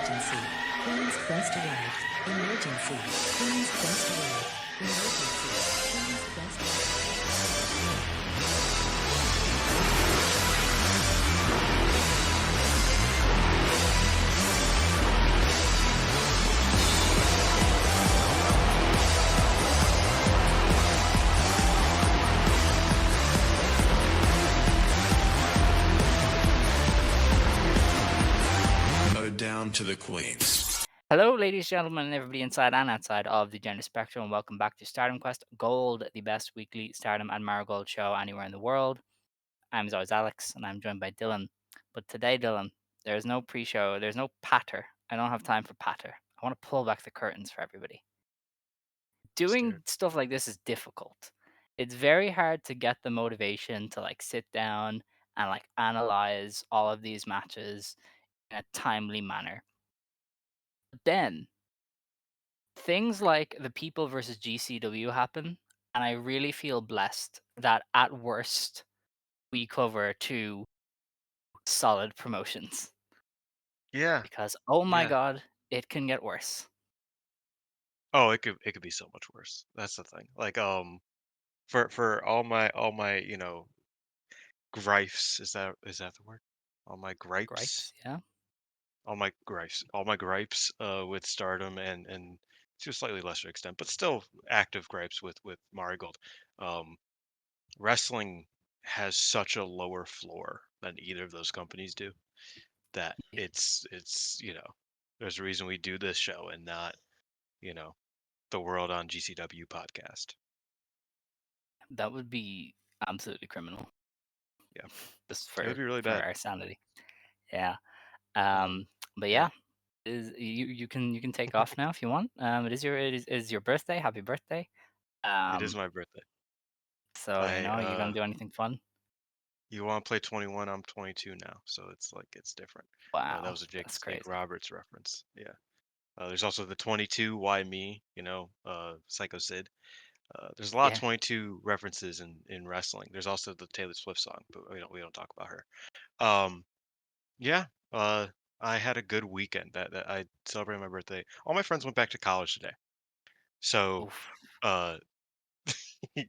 Emergency. Queen's Quest arrived. Emergency. Queen's Quest arrived. Emergency. Queen's Quest down to the queens. Hello, ladies, gentlemen, and everybody inside and outside of the gender spectrum, and welcome back to Stardom Quest Gold, the best weekly Stardom and Marigold show anywhere in the world. I'm as always Alex, and I'm joined by Dylan. But today, Dylan, there's no pre-show, there's no patter. I don't have time for patter. I want to pull back the curtains for everybody. Doing stuff like this is difficult. It's very hard to get the motivation to sit down and analyze all of these matches in a timely manner. But then things like the People versus GCW happen, and I really feel blessed that at worst we cover two solid promotions. Yeah. Because oh my god, it can get worse. Oh, it could be so much worse. That's the thing. For all my gripes, is that the word? All my gripes. Yeah. All my gripes with Stardom and to a slightly lesser extent, but still active gripes with Marigold. Wrestling has such a lower floor than either of those companies do that it's there's a reason we do this show and not the World on GCW podcast. That would be absolutely criminal. Yeah. Just It would be really for bad. our sanity. Yeah. But yeah, you can take off now if you want. It is your birthday. Happy birthday. It is my birthday. So you gonna do anything fun? You want to play 21? I'm 22 now, so it's different. Wow, that was a Jake that's Snake crazy. Roberts reference. Yeah. There's also the 22. Why me? Psycho Sid. There's a lot of 22 references in wrestling. There's also the Taylor Swift song, but we don't talk about her. Yeah. I had a good weekend. That I celebrated my birthday. All my friends went back to college today, so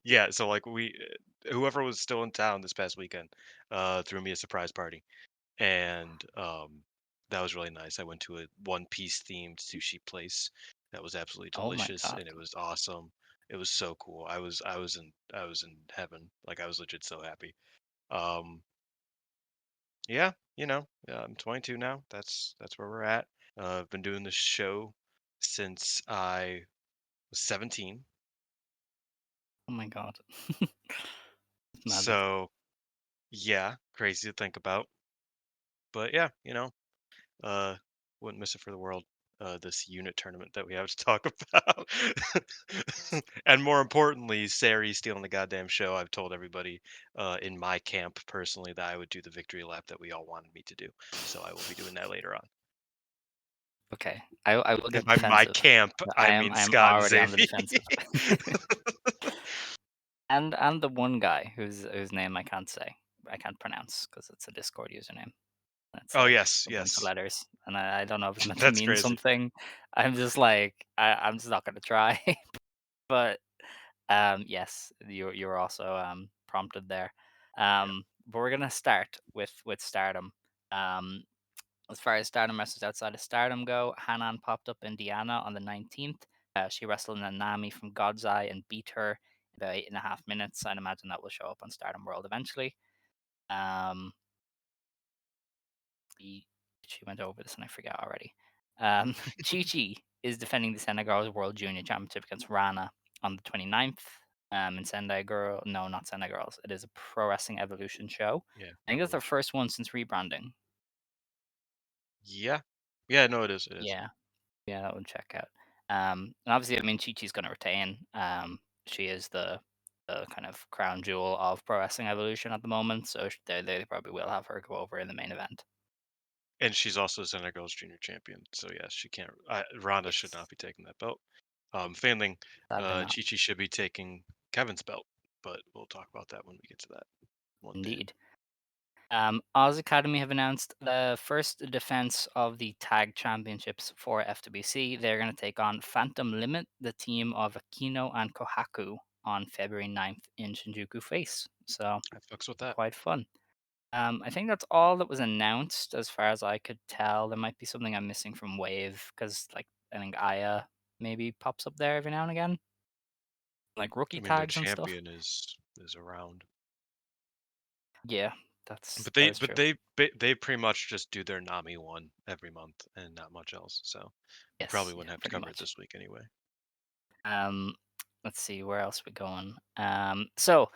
yeah. So whoever was still in town this past weekend, threw me a surprise party, and that was really nice. I went to a One Piece themed sushi place that was absolutely delicious, and it was awesome. It was so cool. I was in heaven. I was legit so happy. Um, yeah, I'm 22 now. That's where we're at. I've been doing this show since I was 17. Oh my god. So, yeah, crazy to think about. But yeah, wouldn't miss it for the world. This unit tournament that we have to talk about. And more importantly, Seri stealing the goddamn show. I've told everybody in my camp personally that I would do the victory lap that we all wanted me to do. So I will be doing that later on. Okay, I will get By my defensive. camp, I I mean am Scott and already on the Xavier. defensive. and the one guy whose name I can't say, I can't pronounce because it's a Discord username. That's Yes, a bunch of yes. letters, and I don't know if it's meant to That's mean crazy. something. I'm just I'm just not gonna try. But yes, you're also prompted there. But we're gonna start with Stardom. As far as Stardom wrestlers outside of Stardom go, Hanan popped up in Diana on the 19th. She wrestled Nanae from God's Eye and beat her in about 8.5 minutes. I'd imagine that will show up on Stardom World eventually. She went over this and I forgot already. Chi is defending the Sendai World Junior Championship against Ranna on the 29th. In Sendai Girl, no, not Sendai Girls. It is a Pro Wrestling Evolution show. Yeah, I think it's their first one since rebranding. Yeah, no, it is. Yeah, that would check out. And obviously, I mean, Chi-Chi's going to retain. She is the kind of crown jewel of Pro Wrestling Evolution at the moment, so they probably will have her go over in the main event. And she's also Sendai Girls Junior Champion, so yes, she can't. Ronda should not be taking that belt. Failing, Chi-Chi should be taking Kevin's belt, but we'll talk about that when we get to that. Indeed. Oz Academy have announced the first defense of the tag championships for FWC. They're going to take on Phantom Limit, the team of Akino and Kohaku, on February 9th in Shinjuku Face. So I fucks with that. quite fun. I think that's all that was announced as far as I could tell. There might be something I'm missing from Wave because, like, I think Aya maybe pops up there every now and again, like I rookie mean, their tags and stuff. champion is around, Yeah, that's but that they is but true. they ba- they pretty much just do their Nami one every month and not much else. So you probably Yes, yeah, wouldn't have to pretty cover it much. this week anyway. Um, let's see where else we going. So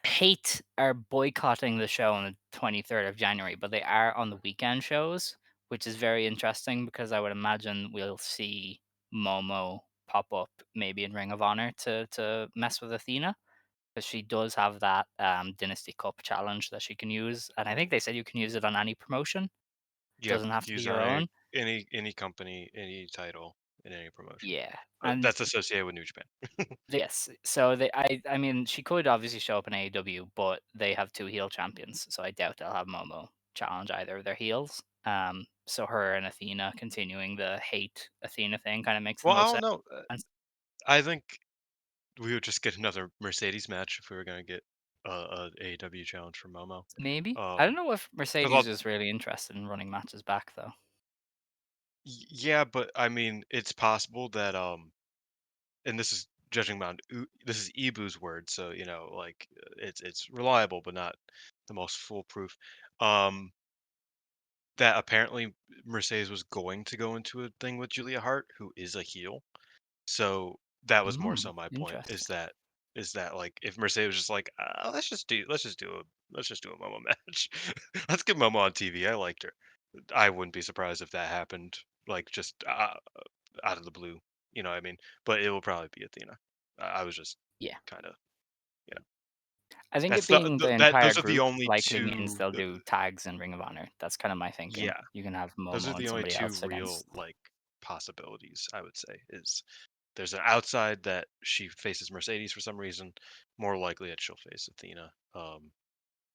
Hate are boycotting the show on the 23rd of January, but they are on the weekend shows, which is very interesting because I would imagine we'll see Momo pop up maybe in Ring of Honor to mess with Athena because she does have that Dynasty Cup challenge that she can use, and I think they said you can use it on any promotion. Yeah, Doesn't have to be use your on own. any company, any title, in any promotion. Yeah, and That's associated with New Japan. yes, so I mean, she could obviously show up in AEW, but they have 2 heel champions, so I doubt they'll have Momo challenge either of their heels. So her and Athena continuing the hate Athena thing kind of makes the Well, I most don't know. sense. I think we would just get another Mercedes match if we were gonna get a AEW challenge for Momo. Maybe. I don't Um, know if 'Cause Mercedes is really interested in running matches back though. yeah, but I mean, it's possible that and this is judging on this is Ibu's word, so like it's reliable, but not the most foolproof. Um, that apparently Mercedes was going to go into a thing with Julia Hart, who is a heel. So that was more so my point. Interesting. Is that like if Mercedes was just like let's just do a Momo match. Let's get Momo on TV. I liked her. I wouldn't be surprised if that happened like just out of the blue. You know what I mean? But it will probably be Athena. I was just Yeah. kind of you know I think it that's being the that entire those are the group only likely means two. they'll do tags in Ring of Honor. That's kind of my thinking. Yeah, You can have those are Momo and the only somebody two else real against. like possibilities. I would say is there's an outside that she faces Mercedes for some reason. More likely that she'll face Athena.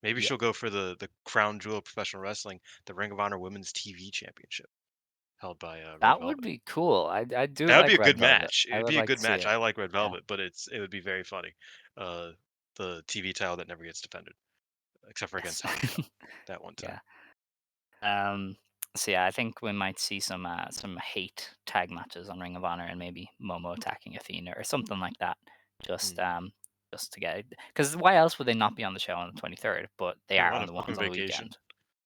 Maybe Yeah. she'll go for the crown jewel of professional wrestling, the Ring of Honor Women's TV Championship, held by Red That would Velvet. be cool. I do That would be like a Red good Velvet. match. It I would would be a like good to see match. it. I like Red Yeah. Velvet, but it would be very funny. The TV title that never gets defended, except for Yes. against Hangzhou that one time. Yeah. Um, so yeah, I think we might see some hate tag matches on Ring of Honor and maybe Momo attacking Athena or something like that. Hmm. Just just to get because why else would they not be on the show on the 23rd? But they They're are on on a the fucking ones on the vacation. weekend.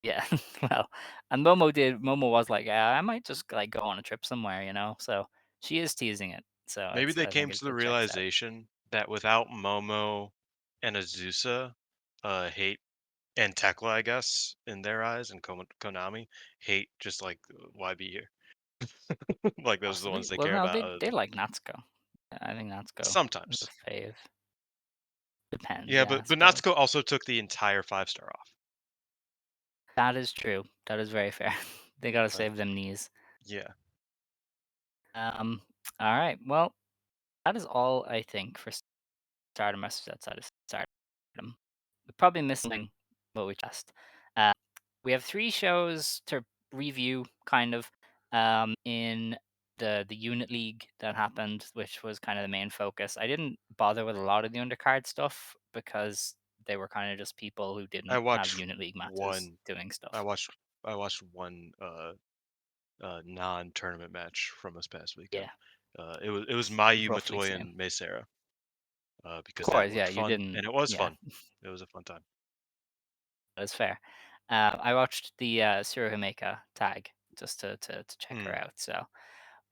Yeah. Well, and Momo was like, yeah, I might just like go on a trip somewhere, you know. So she is teasing it. So Maybe they I think came to the it checks out. realization that without Momo and Azusa, hate and Tekla, I guess, in their eyes, and Konami, hate just like why be here? Like those are the Possibly. ones they Well, care no, about. they like Natsuko. I think Natsuko is Sometimes, a fave. Depends, yeah, yeah, I but suppose. Natsuko also took the entire 5 star off. That is true. That is very fair. They gotta Like, save them knees. yeah, Um, all right. Well, that is all I think for Stardom messages outside of Stardom. We probably missing what we just. Uh, we have 3 shows to review, kind of, in the unit league that happened, which was kind of the main focus. I didn't bother with a lot of the undercard stuff because they were kind of just people who I didn't have watched unit league matches one. doing I stuff. watched. I watched one non-tournament match from this past Yeah, weekend. It was Mayu roughly Matoy same. and Meisera, Of because that course, looked yeah, you fun, didn't. and it was Yeah, fun. It was a fun time. that's fair. I watched the Tsuruhimeka tag just to check her Hmm. out. So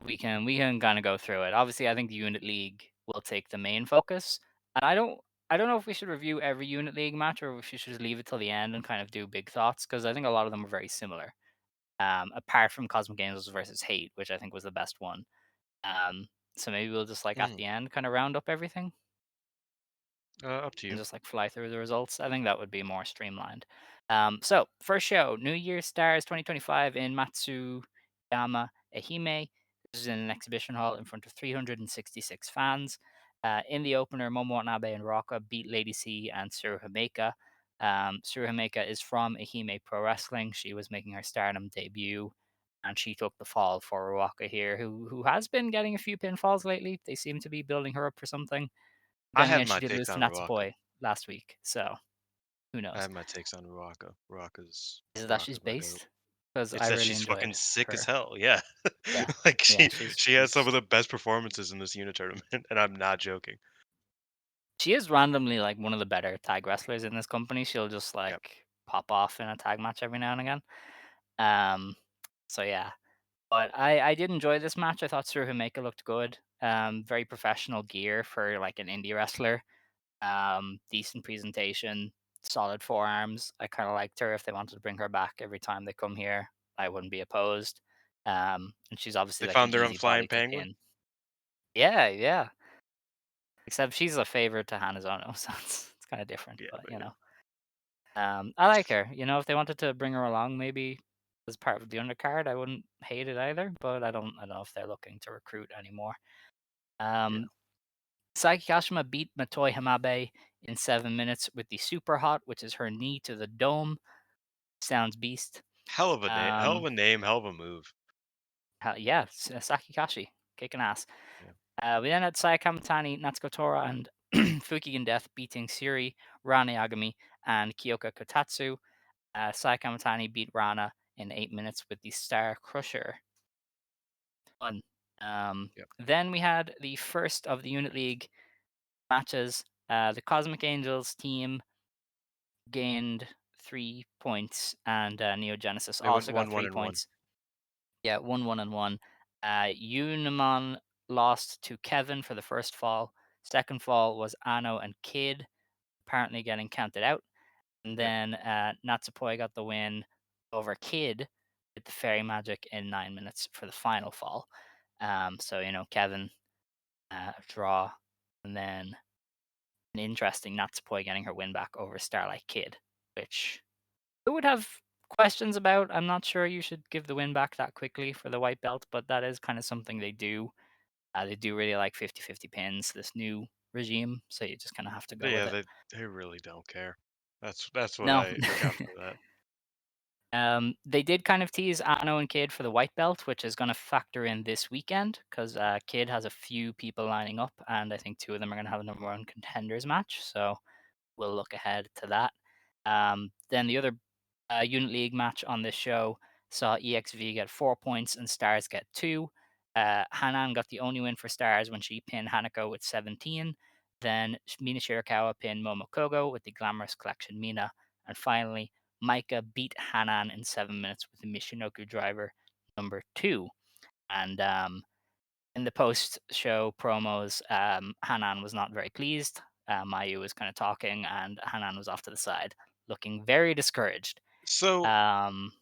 we can kind of go through it. Obviously, I think the unit league will take the main focus, and I don't know if we should review every unit league match or if we should just leave it till the end and kind of do big thoughts because I think a lot of them are very similar. Apart from Cosmic Angels versus Hate, which I think was the best one. Um, so maybe we'll just like at Hmm. the end kind of round up everything Up to and you. just like fly through the results. I think that would be more streamlined. So first show, New Year Stars 2025 in Matsuyama, Ehime. This is in an exhibition hall in front of 366 fans. In the opener, Momo Watanabe and Rocca beat Lady C and Tsuruhimeka. Tsuruhimeka is from Ehime Pro Wrestling. She was making her Stardom debut, and she took the fall for Ruaka here, who has been getting a few pinfalls lately. They seem to be building her up for something. I Then have again, my she did takes lose to on Ruaka. Natsupoi last week, so who I knows? have my takes on Ruaka. Is it that she's Ruaka's my goat. based? Because It's I that really she's enjoyed fucking sick as her. hell. Yeah, Yeah, like yeah, she has some of the best performances in this unit tournament, and I'm not joking. she is randomly like one of the better tag wrestlers in this company. She'll just Yep. like pop off in a tag match every now and again. Um, so yeah, but I did enjoy this match. I thought Tsuruhimeka looked good. Very professional gear for like an indie wrestler. Decent presentation, solid forearms. I kind of liked her. If they wanted to bring her back every time they come here, I wouldn't be opposed. And she's obviously They like an found their own easy body flying to penguin. pin. Yeah, yeah. Except she's a favorite to Hanazono, so it's kind of different. Yeah, But but you yeah, know, I like her. You know, if they wanted to bring her along, maybe as part of the undercard, I wouldn't hate it either. But I don't know if they're looking to recruit anymore. yeah. Um, Saiki Kashima beat Matoi Hamabe in 7 minutes with the super hot, which is her knee to the dome. Sounds beast. Hell of a name. Hell of Um, a name. Hell of a move. yeah, Saki Kashi kicking ass. Yeah. We then had Saya Kamatani, Natsuko Tora, and Fukigen Death beating Seri, Rana Yagami, and Kyoka Kotatsu. Saya Kamatani beat Rana in 8 minutes with the Star Crusher. Fun. Yep. Then we had the first of the Unit League matches. The Cosmic Angels team gained 3 points, and Neo Genesis They went also got one, one, three and one. points. Yeah, 1-1-1. Unimon lost to Kevin for the first fall. Second fall was Ano and Kid, apparently getting counted out. And Yep. then Natsupoi got the win over Kid with the Fairy Magic in 9 minutes for the final fall. So, Kevin, draw, and then an interesting Natsupoi getting her win back over Starlight Kid, which I would have questions about. I'm not sure you should give the win back that quickly for the white belt, but that is kind of something they do. They do really like 50-50 pins, this new regime, so you just kind of have to go with Yeah, it. they really don't care. That's what No. I got for that. They did kind of tease Ano and Kid for the white belt, which is going to factor in this weekend because Kid has a few people lining up, and I think two of them are going to have a number one contenders match. So we'll look ahead to that. Then the other Unit League match on this show saw EXV get 4 points and Stars get two. Hanan got the only win for Stars when she pinned Hanako with 17. Then Mina Shirakawa pinned Momokogo with the Glamorous Collection Mina. And finally, Maika beat Hanan in 7 minutes with the Michinoku driver number two. And in the post-show promos, Hanan was not very pleased. Mayu was kind of talking, and Hanan was off to the side, looking very discouraged. So Um,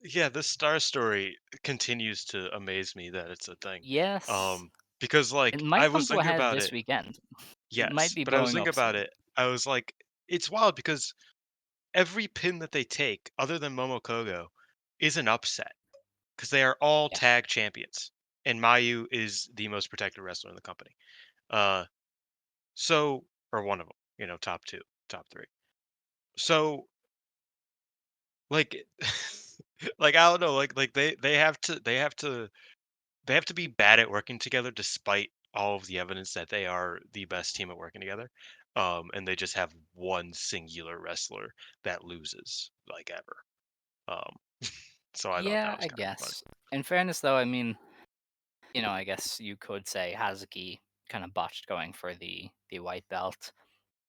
yeah, this star story continues to amaze me that it's a thing. yes, Um, because it like I might come was to a thinking head about this it. weekend. It might Yes, be but I was blowing thinking up about soon. it. I was like, it's wild because every pin that they take, other than Momokogo, is an upset because they are all Yeah, tag champions, and Mayu is the most protected wrestler in the company. Uh, so or one of them, top two, top three. So like, like I don't know, like they have to be bad at working together despite all of the evidence that they are the best team at working together. And they just have one singular wrestler that loses like ever. Um, so I thought that yeah, was I kind of fun. guess. In fairness, though, I mean, I guess you could say Hazuki kind of botched going for the white belt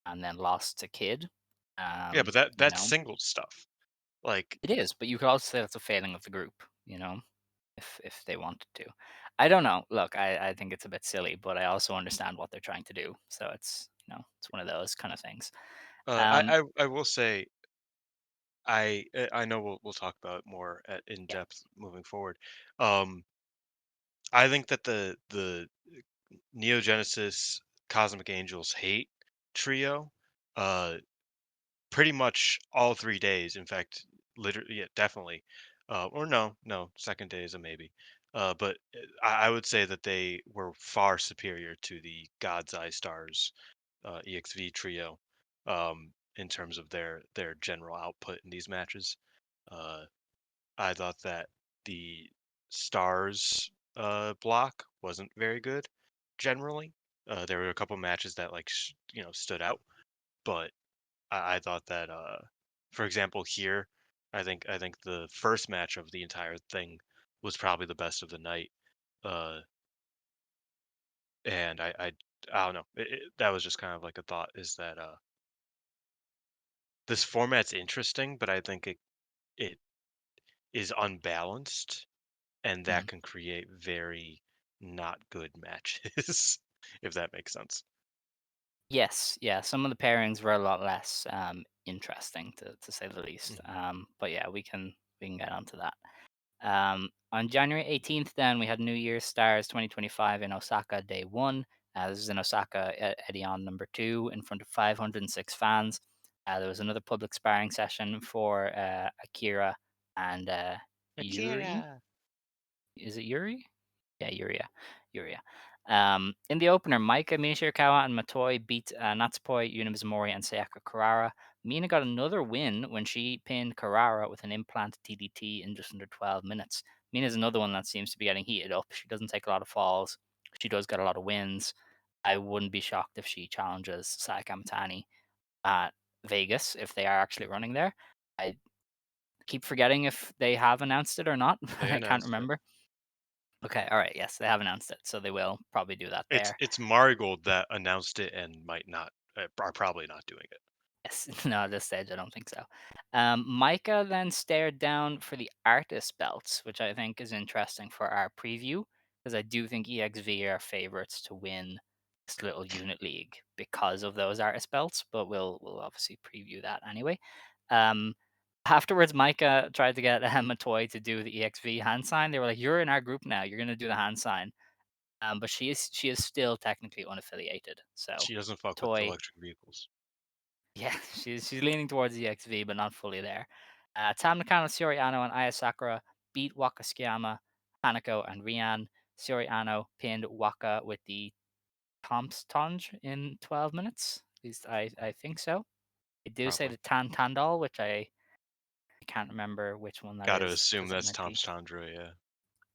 and then lost to Kid. Yeah, but Um, that you that's know, single stuff. Like, it is, but you could also say that's a failing of the group. If they wanted to. I don't know. Look, I think it's a bit silly, but I also understand what they're trying to do. So it's one of those kind of things. Um, I will say I know we'll talk about it more in yeah, depth moving forward. Um, I think that the Neo Genesis Cosmic Angels hate trio. Uh, Pretty much all 3 days, in fact, literally, yeah, definitely. Or no, second day is a maybe. But I would say that they were far superior to the God's Eye Stars EXV trio. in terms of their general output in these matches. Uh, I thought that the Stars block wasn't very good generally. There were a couple matches that stood out, but I thought that for example here, I think the first match of the entire thing was probably the best of the night. Uh, and I don't know. That was just kind of like a thought is that this format's interesting, but I think it is unbalanced, and that Mhm. can create very not good matches, if that makes sense. Yes, yeah, some of the pairings were a lot less interesting to say the least. Mhm. But yeah, we can get onto that. On January 18th, then we had New Year's Stars 2025 in Osaka, day one. This is in Osaka, Edion number two, in front of 506 fans. There was another public sparring session for Akira and Yuri. Akira. Is it Yuri? Yeah, Yuria. In the opener, Maika, Mina Shirakawa, and Matoi beat Natsupoi, Yuna Mizumori, and Sayaka Kurara. Mina got another win when she pinned Kurara with an implant DDT in just under 12 minutes. Mina's another one that seems to be getting heated up. She doesn't take a lot of falls. She does get a lot of wins. I wouldn't be shocked if she challenges Sayaka Mitani at Vegas if they are actually running there. I keep forgetting if they have announced it or not, They but I can't announced it. remember. Okay, all right. Yes, they have announced it, so they will probably do that It's there. it's Marigold that announced it and might not are probably not doing it. Yes, no, at this stage, I don't think so. Micah then stared down for the artist belts, which I think is interesting for our preview, because I do think EXV are favorites to win this little unit league because of those artist belts. But we'll obviously preview that anyway. Um, Afterwards, Micah tried to get Matoy to do the EXV hand sign. They were like, "You're in our group now. You're gonna do the hand sign." But she is still technically unaffiliated. So She doesn't fuck with Toy, electric vehicles. yeah, she's leaning towards EXV, but not fully there. Tam Nakano, Saori Anou, and Aya Sakura beat Waka Tsukiyama, Hanako, and Rian. Saori Anou pinned Waka with the Tomstonge in 12 minutes. At least I think so. They do say Probably. the Tan Tandal, which I can't remember which one that Gotta is assume because it that's might Tom be. Sandra, yeah.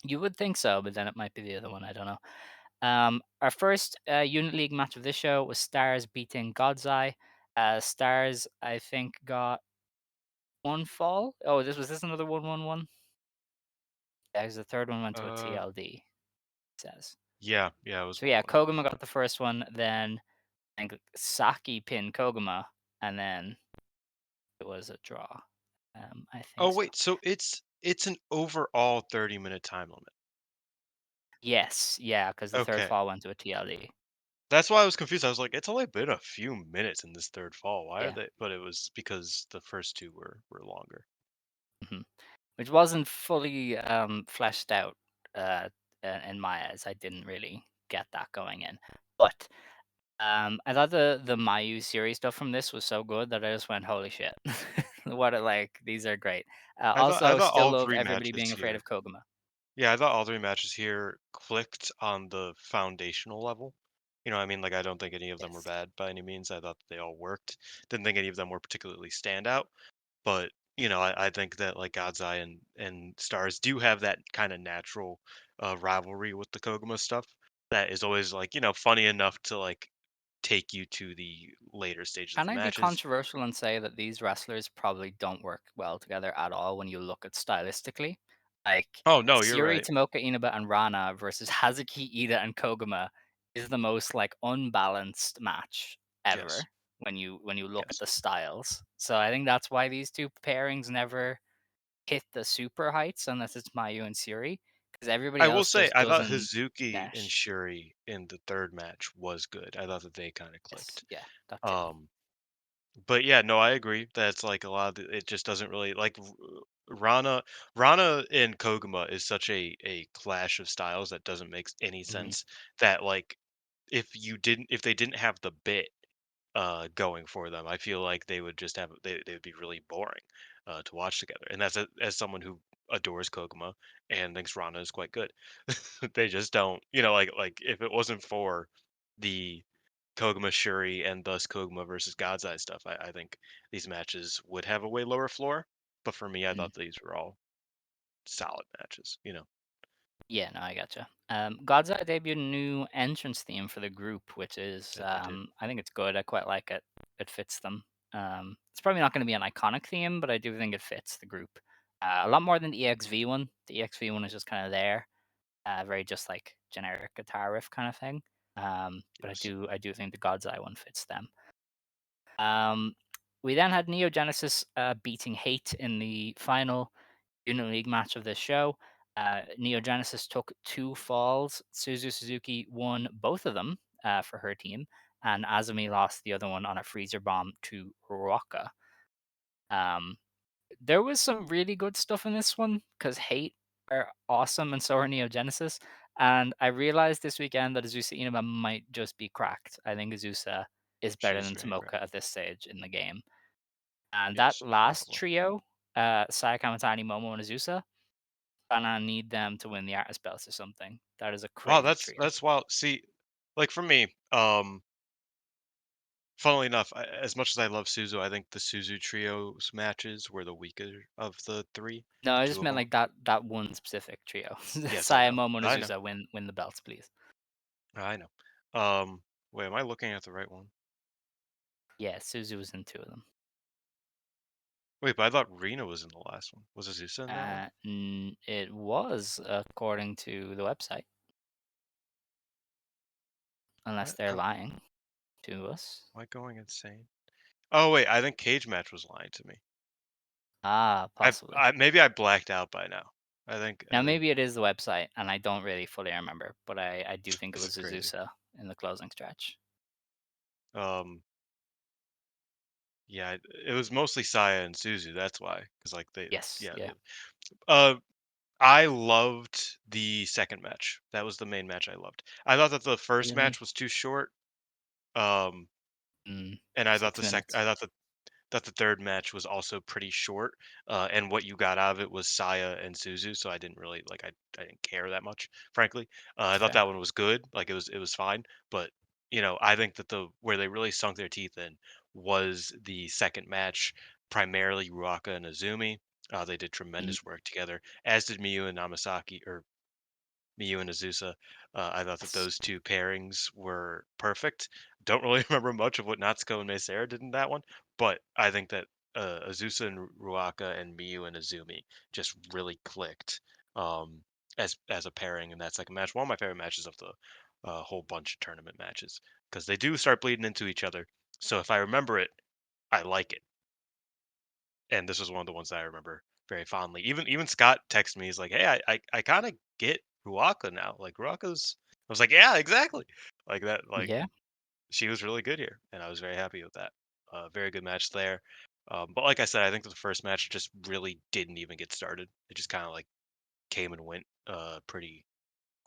You would think so, but then it might be the other one. I don't know. Our first Unit League match of this show was Stars beating God's Eye. Stars, I think, got one fall. Oh, this another 1-1-1? Yeah, 'cause the third one went to a Uh, TLD, it says. yeah, it was So one yeah, one. Koguma got the first one, then I think Saki pinned Koguma, and then it was a draw. I Oh think so. wait, so it's an overall 30-minute time limit. Yes, yeah, because the third Okay. fall went to a TLD. That's why I was confused. I was like, it's only been a few minutes in this third fall. Why are Yeah. they? But it was because the first two were longer. hmm Which wasn't fully fleshed out uh, in my eyes. I didn't really get that going in, but I thought the Mayu series stuff from this was so good that I just went, "Holy shit! What a, like these are great." I Also, thought still all love three everybody matches being afraid here. of Koguma. Yeah, I thought all three matches here clicked on the foundational level. You know, what I mean, like I don't think any of them were Yes, bad by any means. I thought they all worked. Didn't think any of them were particularly standout. But I think that like God's Eye and Stars do have that kind of natural rivalry with the Koguma stuff that is always like funny enough to like take you to the later stages of can the I be matches. controversial and say that these wrestlers probably don't work well together at all when you look at stylistically? Like Oh no, you're Syuri, right. Tomoka Inaba, and Rana versus Hazuki, Ida, and Koguma is the most like unbalanced match Yes, ever when you look at yes. the styles. So I think that's why these two pairings never hit the super heights unless it's Mayu and Syuri, because everybody I will else say just I thought doesn't Hazuki and mesh. Shuri in the third match was good. I thought that they kind of Yes, clicked. yeah, that too. Um, but yeah, no, I agree. That's like a lot of it just doesn't really like Rana Rana and Koguma is such a clash of styles that doesn't make any hmm sense that like if they didn't have the bit going for them, I feel like they would just have they would be really boring to watch together. And that's as someone who adores Koguma and thinks Rana is quite good. They just don't, like if it wasn't for the Koguma Shuri and thus Koguma versus God's Eye stuff. I think these matches would have a way lower floor, but for me, I Mm. thought these were all solid matches. Yeah, no, I gotcha. God's Eye debuted a new entrance theme for the group, which is They did. I think it's good. I quite like it. It fits them. It's probably not going to be an iconic theme, but I do think it fits the group a lot more than the EXV one. The EXV one is just kind of there, very just like generic guitar riff kind of thing. But I Yes. do think the God's Eye one fits them. We then had Neo Genesis beating Hate in the final Unit League match of this show. Neo Genesis took 2 falls. Suzu Suzuki won both of them for her team, and Azumi lost the other one on a freezer bomb to Ruaka. Um, there was some really good stuff in this one because Hate are awesome and so are Neo Genesis. And I realized this weekend that Azusa Inaba might just be cracked. I think Azusa is better She's than very great. Tomoka at this stage in the game. And that Yes, last definitely. trio, Saya Kamatani, Momo, and Azusa, gonna need them to win the artist belts or something. That is a Wow, crazy that's trio. that's wild. See, like for me, funnily enough, as much as I love Suzu, I think the Suzu trios matches were the weaker of the three, No, the I two just of meant them. like that one specific trio. Yes, I Saya, know. Momo, and I know. Azusa win the belts, please. I know. Wait, am I looking at the right one? Yeah, Suzu was in 2 of them. Wait, but I thought Rina was in the last one. Was Azusa in that one? It was according to the website, unless What? they're lying to us. Am I going insane? Oh wait, I think Cage Match was lying to me. Ah, possibly. Maybe I blacked out by now. I think Now I think maybe it is the website, and I don't really fully remember, but I do think it this is was crazy. Azusa in the closing stretch. Um, yeah, it was mostly Saya and Suzu. That's why, because like Yes, yeah, yeah. uh, I loved the second match. That was the main match I loved. I thought that the first Really? match was too short. Um, Mm, and I thought 6 minutes. I thought that the third match was also pretty short. And what you got out of it was Saya and Suzu, so I didn't really like. I didn't care that much, frankly. I That's thought fair. that one was good. Like it was fine. But I think that the where they really sunk their teeth in was the second match, primarily Ruaka and Azumi. They did Mm, tremendous work together, as did Miyu and Namasaki, or Miyu and Azusa. I thought that yes. those two pairings were perfect. Don't really remember much of what Natsuko and Meisera did in that one, but I think that Azusa and Ruaka and Miyu and Azumi just really clicked as a pairing in that second match. One of my favorite matches of the whole bunch of tournament matches because they do start bleeding into each other. So if I remember it, I like it, and this was one of the ones that I remember very fondly. Even Scott texted me. He's like, "Hey, I kind of get Ruaka now. Like Ruaka's." I was like, "Yeah, exactly." Like that. Like Yeah. she was really good here, and I was very happy with that. Very good match there. But like I said, I think that the first match just really didn't even get started. It just kind of like came and went pretty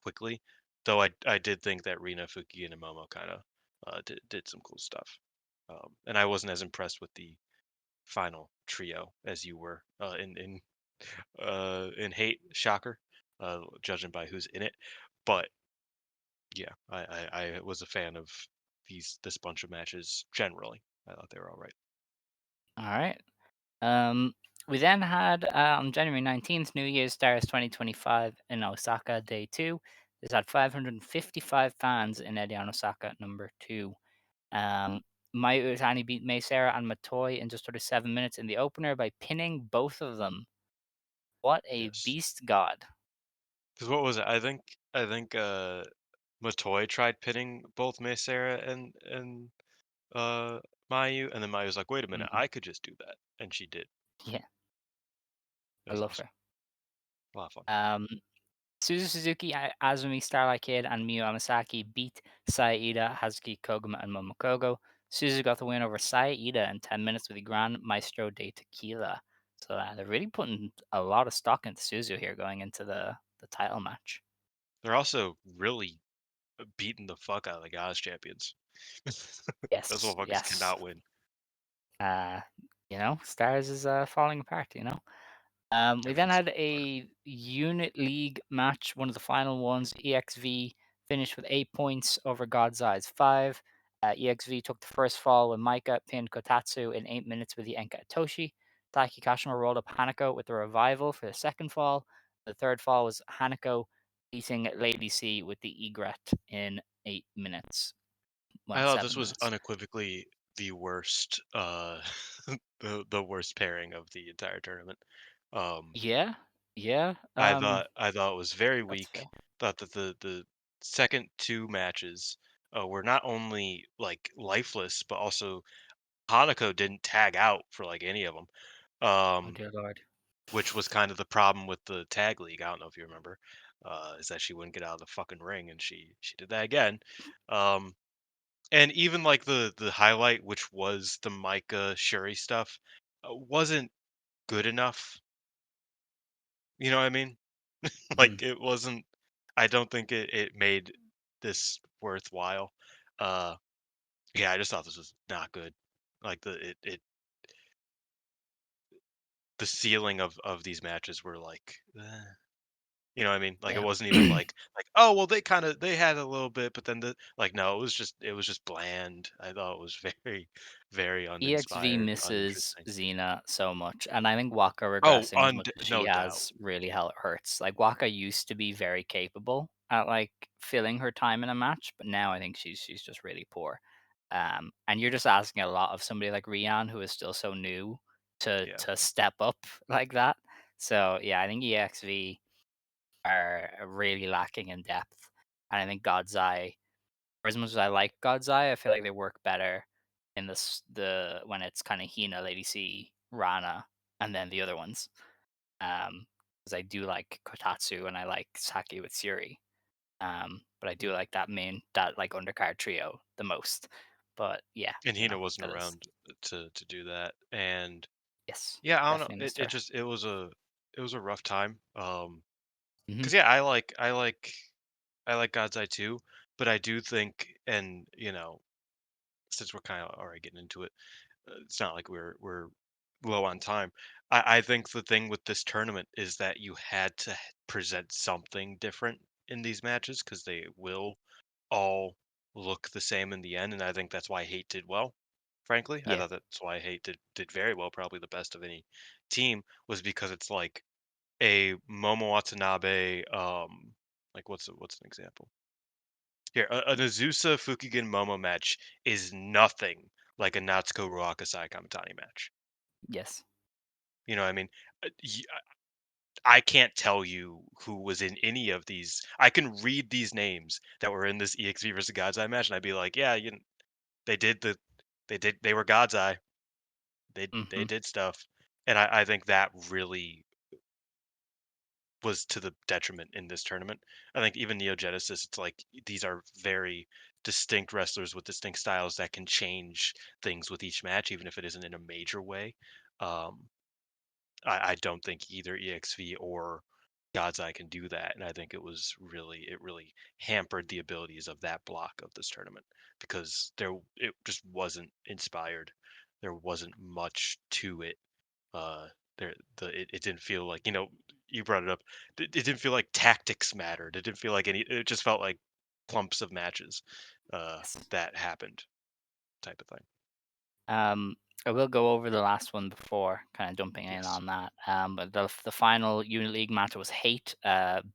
quickly. Though I did think that Rina, Fuki, and Momo kind of did some cool stuff. And I wasn't as impressed with the final trio as you were in Hate. Shocker, judging by who's in it. But yeah, I was a fan of this bunch of matches generally. I thought they were all right. All right. Um, we then had on January 19th, New Year's Stars 2025 in Osaka, day 2. This had 555 fans in Edion Osaka, number 2. Um, Mayu Utani beat Mei Sarah and Matoi in just under 7 minutes in the opener by pinning both of them. What a Yes, beast god. because what was it? I think Matoy tried pitting both Meisera and uh Mayu, and then Mayu was like, "Wait a minute, Mhm. I could just do that," and she did. Yeah, It I was love awesome. her. A lot of fun. Um, Suzu Suzuki, Azumi, Starlight Kid, and Miyu Amasaki beat Saida, Hazuki, Koguma, and Momokogo. Suzu got the win over Saida in 10 minutes with the Grand Maestro de Tequila. So they're really putting a lot of stock into Suzu here going into the title match. They're also really beating the fuck out of the Gods champions. Those Yes, motherfuckers yes. cannot win. Uh, Stars is falling apart. We then Everything's had falling apart. a unit league match, one of the final ones. EXV finished with 8 points over God's Eyes 5. EXV took the first fall when Maika pinned Kotatsu in 8 minutes with the Enka Itoshi. Taiki Kashima rolled up Hanako with the revival for the second fall. The third fall was Hanako beating Lady C with the egret in 8 minutes. I Well, thought this seven was minutes. unequivocally the worst, the worst pairing of the entire tournament. Um, Yeah, yeah. I thought it was very That's weak. fair. Thought that the second two matches were not only like lifeless, but also Hanako didn't tag out for like any of them. Oh Um, dear lord. which was kind of the problem with the tag league. I don't know if you remember, is that she wouldn't get out of the fucking ring, and she did that again. Um, and even like the highlight, which was the Micah Shuri stuff, wasn't good enough. You know what I mean? Mhm. Like it wasn't. I don't think it made this worthwhile. Uh, yeah, I just thought this was not good. Like the ceiling of these matches were like, you know what I mean? Like it Yeah. wasn't even like oh well they had a little bit, but then no, it was just bland. I thought it was very very EXV uninspired, misses uninteresting. Xena so much, and I think Waka Oh, regressing as much as she no doubt. has really hurts. Like Waka used to be very capable at like filling her time in a match, but now I think she's just really poor. And you're just asking a lot of somebody like Rian, who is still so new, to Yeah. step up like that. So yeah, I think EXV are really lacking in depth, and I think God's Eye, for as much as I like God's Eye, I feel like they work better in the when it's kind of Hina, Lady C, Rana, and then the other ones. Because I do like Kotatsu and I like Saki with Suri. But I do Mm. like that like undercard trio the most. But yeah, And you know, Hina wasn't that is around to do that. And yes, yeah, I don't know. definitely It missed it her. just it was a rough time. Hmm. Cause yeah, I like God's Eye too, but I do think, and since we're kind of already getting into it, it's not like we're low on time. I think the thing with this tournament is that you had to present something different in these matches because they will all look the same in the end, and I think that's why Hate did well. Frankly, I Yeah. thought that's why Hate did very well, probably the best of any team, was because it's like a Momo Watanabe, like what's an example? Here, an Azusa Fukigen Momo match is nothing like a Natsuko Ruaka Sai Kamitani match. Yes. You know what I mean? I can't tell you who was in any of these. I can read these names that were in this EXV versus God's Eye match, and I'd be like, yeah, they did they were God's Eye. They Hmm. did stuff, and I think that really was to the detriment in this tournament. I think even Neo Genesis, it's like these are very distinct wrestlers with distinct styles that can change things with each match, even if it isn't in a major way. Um, I don't think either EXV or God's Eye can do that, and I think it really hampered the abilities of that block of this tournament because it just wasn't inspired. There wasn't much to it. Uh, it didn't feel like you brought it up. It didn't feel like tactics mattered. It didn't feel like any. It just felt like clumps of matches Yes. that happened, type of thing. Um, I will go over the last one before kind of jumping in Yes. on that. But the final Unit League match was Hate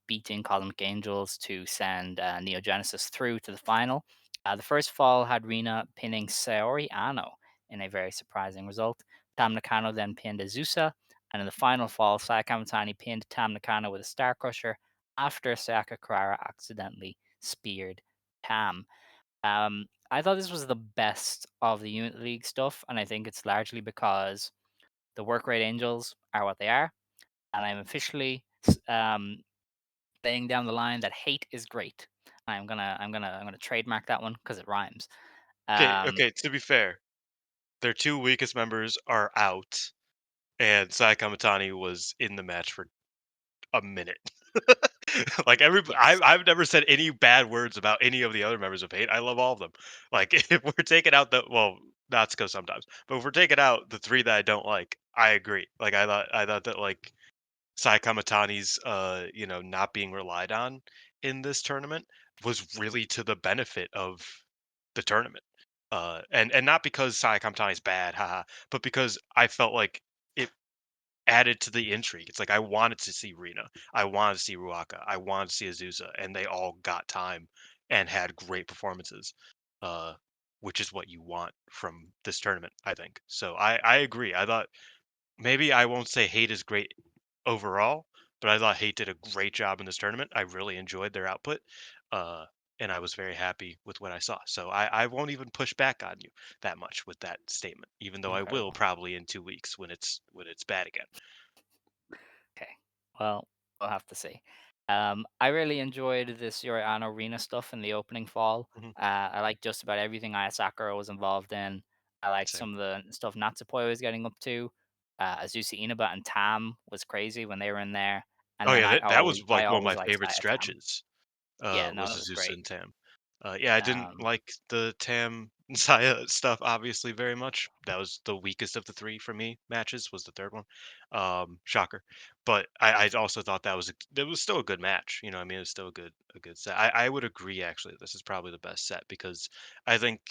beating Cosmic Angels to send Neo Genesis through to the final. The first fall had Rina pinning Saori Anou in a very surprising result. Tam Nakano then pinned Azusa, and in the final fall, Saya Kamitani pinned Tam Nakano with a Star Crusher after Sayaka Kurara accidentally speared Tam. I thought this was the best of the Unit League stuff, and I think it's largely because the work rate angels are what they are, and I'm officially laying down the line that hate is great. I'm gonna trademark that one because it rhymes. Okay. Um, Okay. To be fair, their two weakest members are out, and Sai Kamatani was in the match for a minute. Like yes. I've never said any bad words about any of the other members of Hate. I love all of them. Like if we're taking out Natsuko sometimes, but if we're taking out the three that I don't like, I agree. Like I thought that like Sai Kamatani's not being relied on in this tournament was really to the benefit of the tournament. And not because Sai Kamtani is bad, haha, but because I felt like it added to the intrigue. It's like I wanted to see Rina, I wanted to see Ruaka, I wanted to see Azusa, and they all got time and had great performances, uh, which is what you want from this tournament, I think. So I agree. I thought maybe I won't say Hate is great overall, but I thought Hate did a great job in this tournament. I really enjoyed their output, uh, and I was very happy with what I saw. So I won't even push back on you that much with that statement, even though I will Incredible. probably in 2 weeks when it's bad again. Okay. Well, we'll have to see. I really enjoyed this Yuri Ano Rina stuff in the opening fall. Hmm. I like just about everything Aya Sakura was involved in. I liked Same. some of the stuff Natsupoi was getting up to. Azusa Inaba and Tam was crazy when they were in there. And Oh then yeah, that was I like one of always my liked favorite Saya Tam. stretches. Yeah, no, Was it was Azusa great. and Tam. Yeah, I didn't Um, like the Tam and Saya stuff obviously very much. That was the weakest of the three for me matches. Was the third one, shocker. But I also thought that was still a good match. You know, what I mean, it was still a good set. I would agree actually. This is probably the best set because I think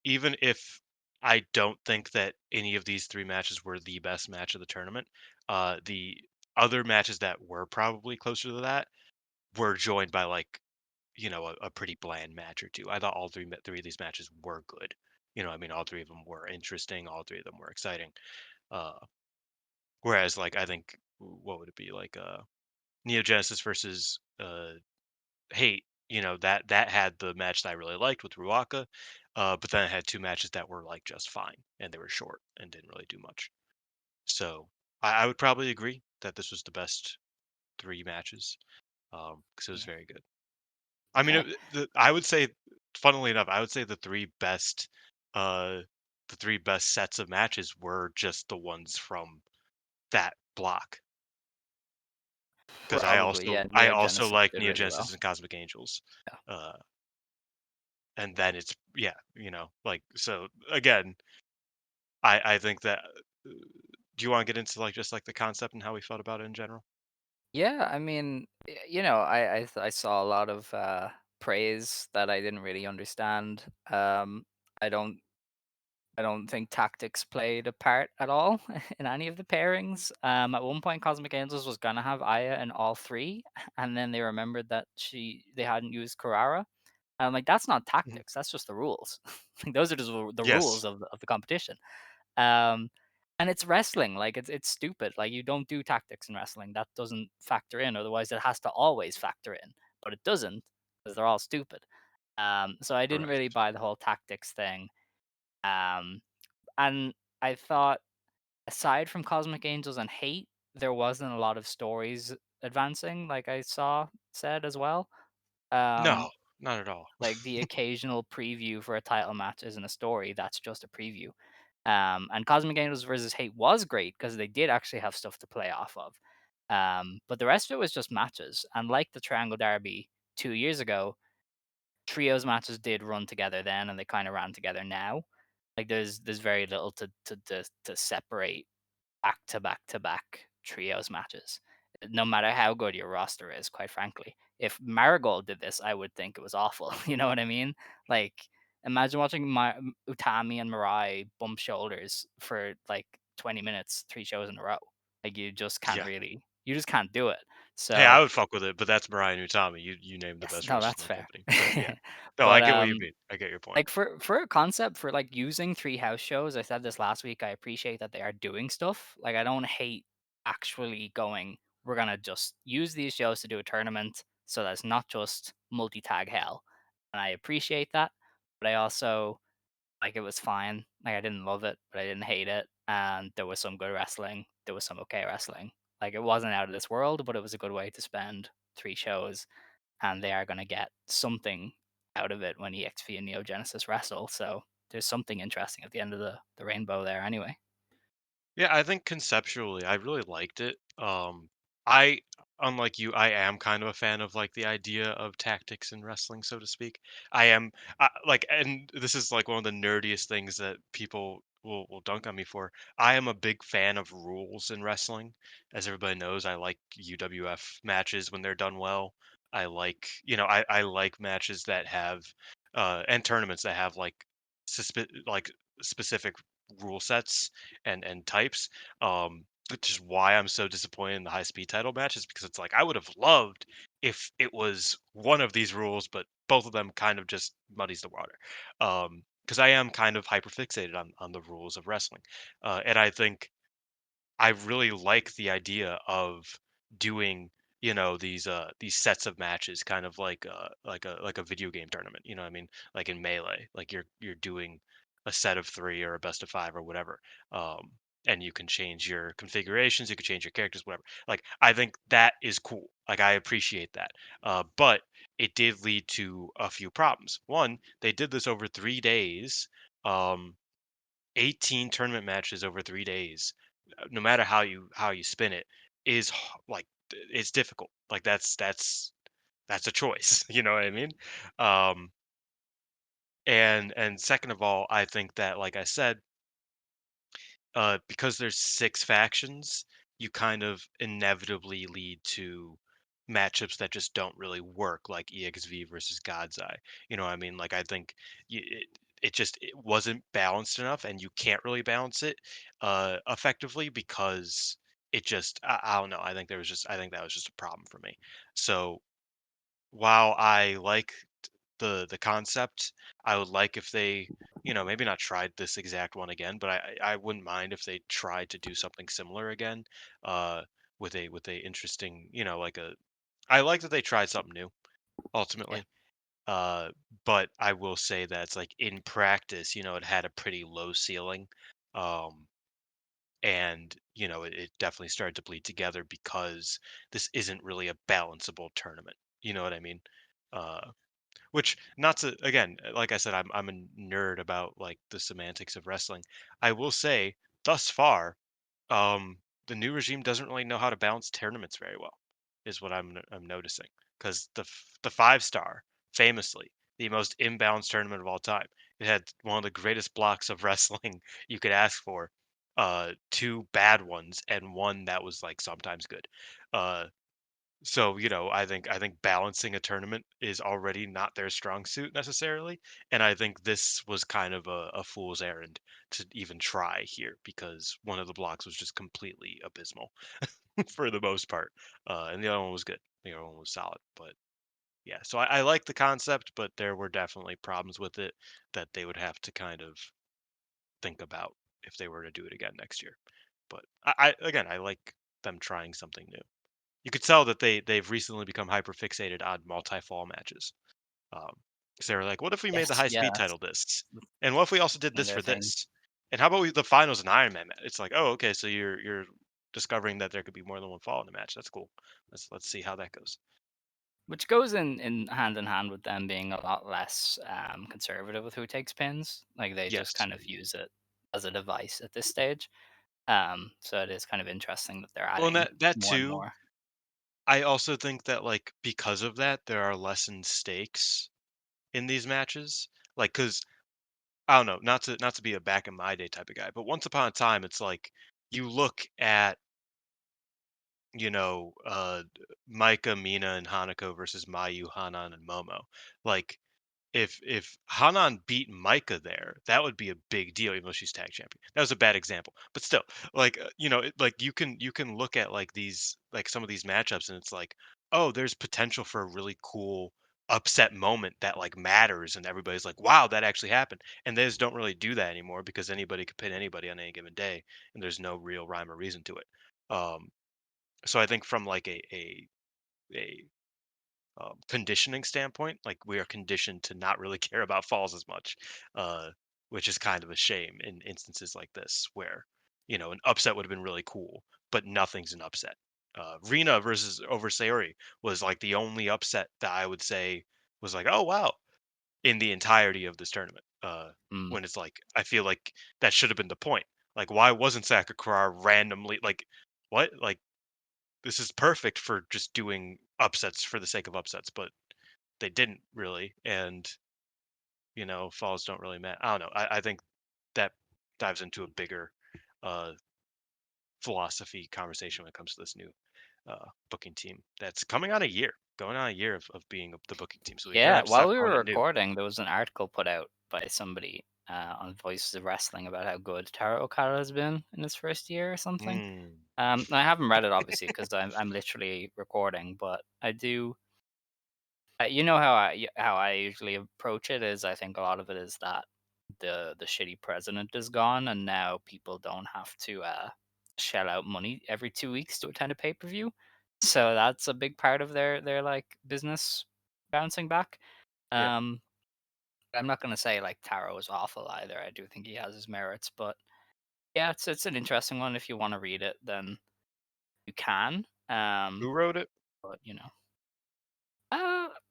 even if I don't think that any of these three matches were the best match of the tournament, the other matches that were probably closer to that were joined by like a pretty bland match or two. I thought all three of these matches were good. You know, I mean, all three of them were interesting. All three of them were exciting. Uh, Whereas, like, I think what would it be like? Neo Genesis versus Hate. You know that had the match that I really liked with Ruaka, but then it had two matches that were like just fine and they were short and didn't really do much. So I would probably agree that this was the best three matches because it was yeah. very good. I mean, Okay. I would say, funnily enough, I would say uh, the three best sets of matches were just the ones from that block. Because Probably, yeah. I Neo also Genesis like did Neo really Genesis well. and Cosmic Angels, Yeah. uh, and then it's yeah, like so again, I think that. Do you want to get into like just like the concept and how we felt about it in general? Yeah, I mean, I saw a lot of praise that I didn't really understand. I don't I don't think tactics played a part at all in any of the pairings. At one point, Cosmic Angels was gonna have Aya in all three, and then they remembered that they hadn't used Kurara. And I'm like, that's not Mhm. tactics. That's just the rules. Like those are just the rules Yes, of the competition. Um, and it's wrestling. Like it's stupid. Like you don't do tactics in wrestling. That doesn't factor in. Otherwise, it has to always factor in. But it doesn't because they're all stupid. So I didn't really correct. buy the whole tactics thing. Um, and I thought aside from Cosmic Angels and Hate, there wasn't a lot of stories advancing. Like I saw said as well. Um, No, not at all. like the occasional preview for a title match isn't a story. That's just a preview. And Cosmic Angels versus Hate was great because they did actually have stuff to play off of. But the rest of it was just matches. And like the Triangle Derby 2 years ago, trios matches did run together then, and they kind of ran together now. Like there's very little to separate back to back to back trios matches. No matter how good your roster is, quite frankly. If Marigold did this, I would think it was awful. You know what I mean? Like, imagine watching Utami and Mirai bump shoulders for like 20 minutes, three shows in a row. Like, Yeah. you just can't do it. Hey, So, I would fuck with it, but that's Mariah and Utami. You named the yes, best no, wrestlers that's in the fair. company. But yeah. No, I But, get what you mean. I get your point. like for a concept for like using three house shows, I said this last week. I appreciate that they are doing stuff. Like I don't hate actually going. We're gonna just use these shows to do a tournament, so that's not just multi tag hell. And I appreciate that, but I also like it was fine. Like I didn't love it, but I didn't hate it. And there was some good wrestling. There was some okay wrestling. Like it wasn't out of this world, but it was a good way to spend three shows and they are going to get something out of it when EXP and Neo Genesis wrestle. So there's something interesting at the end of the rainbow there, anyway. Yeah, I think conceptually, I really liked it. I, unlike you, I am kind of a fan of like the idea of tactics in wrestling, so to speak. I am like, and this is like one of the nerdiest things that people will dunk on me for. I am a big fan of rules in wrestling. As everybody knows, I like UWF matches when they're done well. I like, I like matches that have, and tournaments that have like like specific rule sets and types. Which is why I'm so disappointed in the high speed title match, is because it's like I would have loved if it was one of these rules, but both of them kind of just muddies the water. Because I am kind of hyper fixated on the rules of wrestling, and I think I really like the idea of doing, these sets of matches, kind of like a video game tournament. You know what I mean? Like in Melee, like you're doing a set of three or a best of five or whatever. Um, and you can change your configurations, you can change your characters, whatever. Like I think that is cool. Like I appreciate that. But it did lead to a few problems. One, they did this over 3 days. Um, 18 tournament matches over 3 days, no matter how you spin it, like it's difficult. Like that's a choice. You know what I mean? Um, and second of all, I think that, like I said, because there's six factions, you kind of inevitably lead to matchups that just don't really work, like EXV versus God's Eye. You know what I mean? Like I think it wasn't balanced enough, and you can't really balance it effectively because I don't know. I think that was just a problem for me. So while I like the concept, I would like if they, maybe not tried this exact one again, but I wouldn't mind if they tried to do something similar again, uh, with a interesting, like a. I like that they tried something new Yeah. ultimately, uh, but I will say that it's like in practice, it had a pretty low ceiling, um, and it definitely started to bleed together because this isn't really a balanceable tournament. You know what I mean? Uh, which, not to, again, like I said, I'm a nerd about like the semantics of wrestling. I will say, thus far, um, the new regime doesn't really know how to balance tournaments very well, is what I'm noticing. Because the 5 star, famously, the most imbalanced tournament of all time, it had one of the greatest blocks of wrestling you could ask for, two bad ones and one that was like sometimes good. Uh, so, I think balancing a tournament is already not their strong suit necessarily, and I think this was kind of a fool's errand to even try here, because one of the blocks was just completely abysmal for the most part, and the other one was good. The other one was solid, but yeah. So I like the concept, but there were definitely problems with it that they would have to kind of think about if they were to do it again next year. But again, I like them trying something new. You could tell that they've recently become hyper fixated on multi-fall matches. Um, because they were like, what if we made the Yes. high Yeah. speed title this? And what if we also did One of this their for things. this? And how about the finals in Iron Man? It's like, oh, okay, so you're discovering that there could be more than one fall in the match. That's cool. Let's see how that goes. Which goes in hand with them being a lot less conservative with who takes pins. Like they just Yes. kind of use it as a device at this stage. So it is kind of interesting that they're Well, and adding that more and too. more. I also think that, like, because of that, there are lessened stakes in these matches. Like, because I don't know, not to be a back in my day type of guy, but once upon a time, it's like you look at, you know, uh, Micah, Mina, and Hanako versus Mayu, Hanan, and Momo. Like, if Hanan beat Micah there, that would be a big deal, even though she's tag champion. That was a bad example, but still, like, like you can look at like these, like some of these matchups, and it's like, oh, there's potential for a really cool upset moment that like matters, and everybody's like, wow, that actually happened. And they just don't really do that anymore because anybody could pin anybody on any given day, and there's no real rhyme or reason to it. Um, so I think from like a conditioning standpoint, like we are conditioned to not really care about falls as much, uh, which is kind of a shame in instances like this where, an upset would have been really cool, but nothing's an upset. Rina versus over Saori was like the only upset that I would say was like, oh wow, in the entirety of this tournament. Mm. When it's like, I feel like that should have been the point. Like, why wasn't Sakakura randomly like, what? Like, this is perfect for just doing upsets for the sake of upsets, but they didn't really, and falls don't really matter. I don't know. I think that dives into a bigger uh, philosophy conversation when it comes to this new booking team that's coming on a year, going on a year of being the booking team. So we do Yeah, have while stuff we going were on new. recording, there was an article put out by somebody on Voices of Wrestling about how good Taro Okada has been in his first year or something. Mm, I haven't read it obviously because I'm literally recording, but I do. You know how I usually approach it is I think a lot of it is that the shitty president is gone and now people don't have to shell out money every 2 weeks to attend a pay per view, so that's a big part of their like business bouncing back. yeah. Um, I'm not gonna say like Taro is awful either. I do think he has his merits, but yeah, it's an interesting one. If you want to read it, then you can. Who wrote it? But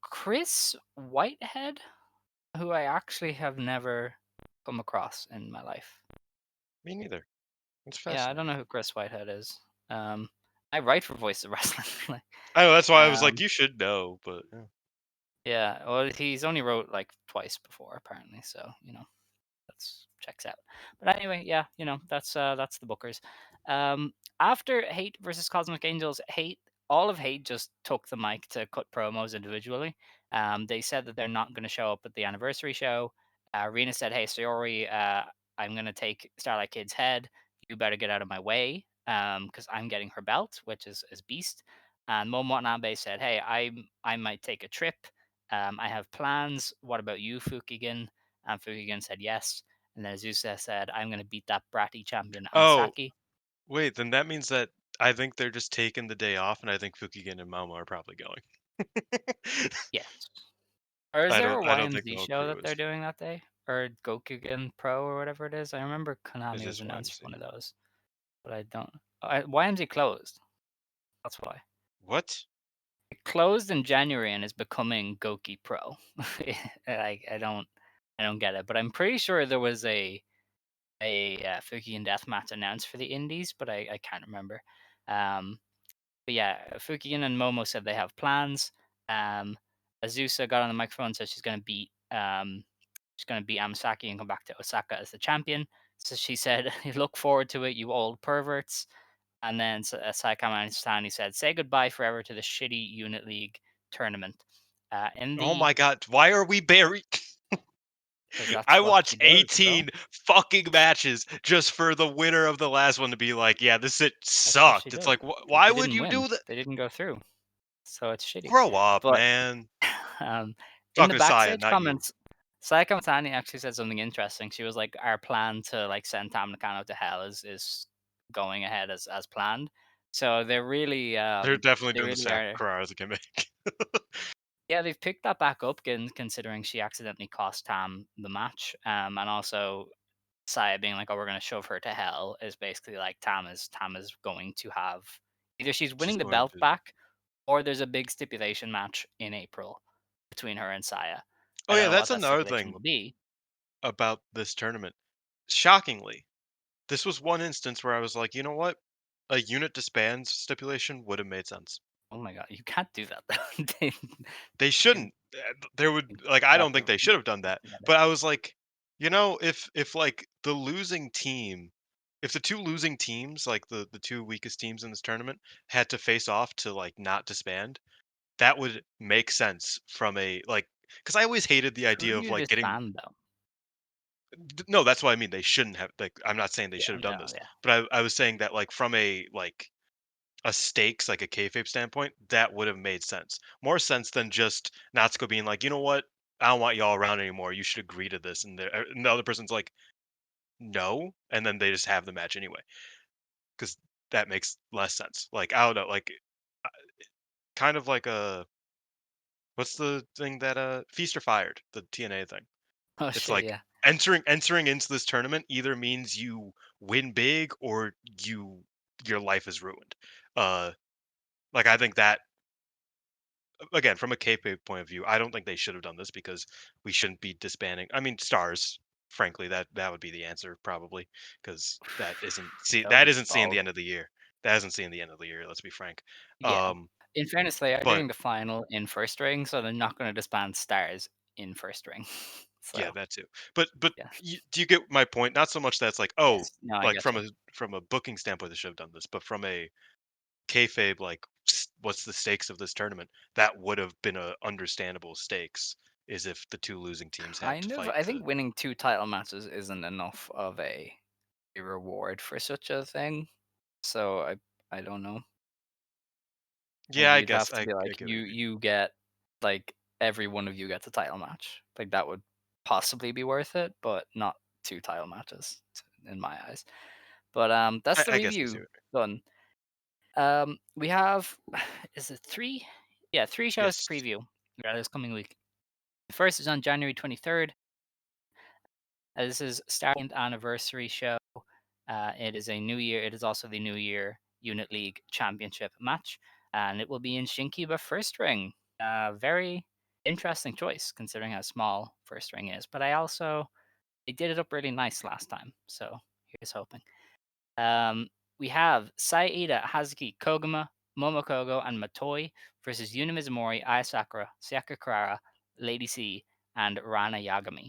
Chris Whitehead, who I actually have never come across in my life. Me neither. It's Yeah, I fascinating. don't know who Chris Whitehead is. Um, I write for Voice of Wrestling. like, I know that's why I was like, um, you should know, but yeah. yeah, well, he's only wrote like twice before apparently, so that's checks out. But anyway, yeah, that's the Bookers. After Hate versus Cosmic Angels, all of Hate just took the mic to cut promos individually. They said that they're not going to show up at the anniversary show. Rina said, "Hey, Saori, I'm going to take Starlight Kid's head. You better get out of my way, because I'm getting her belt, which is Beast." And Momo Watanabe said, "Hey, I might take a trip. I have plans. What about you, Fukigen?" And Fukigen said yes. And then Azusa said, I'm going to beat that bratty champion Oh, Amasaki. wait, then that means that I think they're just taking the day off, and I think Fukigen and Momo are probably going. Yes. Or is there a I don't think the YMZ whole show crew that they're is. doing that day? Or Gokugen Pro or whatever it is? I remember Is Konami was this announced for YMC? one of those, but I don't. YMZ closed. That's why. What? It closed in January and is becoming Goki Pro. I don't get it, but I'm pretty sure there was a Fukigen death match announced for the Indies, but I can't remember. Um, But yeah, Fukigen and Momo said they have plans. Um, Azusa got on the microphone and said she's gonna beat Amasaki and come back to Osaka as the champion. So she said, "Look forward to it, you old perverts." And then Saikama Stani said, "Say goodbye forever to the shitty Unit League tournament." In Oh the my god, why are we buried? Because that's I what watched she does, bro. 18 fucking matches just for the winner of the last one to be like, yeah, this shit That's what she sucked. It's does. like, Because why they would didn't you win. do that? They didn't go through. So it's shitty. Grow up, But man. um, in the Talking to Saya, backstage not you. comments, Sayaka Matani actually said something interesting. She was like, "Our plan to like send Tam Nakano to hell is going ahead as planned." So They're definitely they doing the really are. Sakurai as a gimmick. Yeah, they've picked that back up, considering she accidentally cost Tam the match, and also Saya being like, "Oh, we're gonna shove her to hell," is basically like Tam is going to have either she's She's winning the going belt to. back or there's a big stipulation match in April between her and Saya. I Oh don't yeah, know what that's that another stipulation thing will be. about this tournament. Shockingly, this was one instance where I was like, you know what? A unit disbands stipulation would have made sense. Oh my god, you can't do that though. they, They they shouldn't. There would like I have don't to think they should have done that. together. But I was like, if like the losing team, if the two losing teams, like the two weakest teams in this tournament, had to face off to like not disband, that would make sense from a like because I always hated the Who idea do of you like getting disband though? no, that's what I mean. They shouldn't have like I'm not saying they Yeah, should have done no, this, yeah. but I was saying that like from a stakes, like a kayfabe standpoint, that would have made sense. More sense than just Natsuko being like, you know what? I don't want y'all around anymore. You should agree to this. And the other person's like, no. And then they just have the match anyway. Because that makes less sense. Like, I don't know. Like, uh, kind of like a, what's the thing that, Feast or Fired, the TNA thing. Oh It's shit, like, yeah. entering into this tournament either means you win big or your life is ruined. Uh, like, I think that again, from a kayfabe point of view, I don't think they should have done this because we shouldn't be disbanding. I mean, stars. Frankly, that would be the answer probably because That would that be isn't seeing the bold. end of the year. That isn't seeing the end of the year. Let's be frank. Yeah. Um, In fairness, they are but doing the final in first ring, so they're not going to disband stars in first ring. yeah, So that too. But yeah. do you get my point? Not so much that's like oh, Yes. No, I like get you. from a booking standpoint, they should have done this, but from a kayfabe like what's the stakes of this tournament? That would have been a understandable stakes is if the two losing teams had to Kind of. fight I to. think winning 2 title matches isn't enough of a reward for such a thing. So I don't know. Yeah, Maybe I you'd guess have to be I like, get what you mean. you get like every one of you gets a title match. Like that would possibly be worth it, but not 2 title matches in my eyes. But that's the I guess I see review what you done. We have is it 3? Yeah, 3 mean. shows to Yes. preview this coming week. The first is on January 23rd. This is Stardom anniversary show. It is a new year. It is also the New Year Unit League Championship match, and it will be in Shinkiba First Ring. Very interesting choice considering how small First Ring is. But they did it up really nice last time, so here's hoping. Um, we have Saida, Hazuki, Koguma, Momokogo, and Matoi versus Yuna Mizumori, Ai Sakura, Sayaka Kurara, Lady C, and Rana Yagami.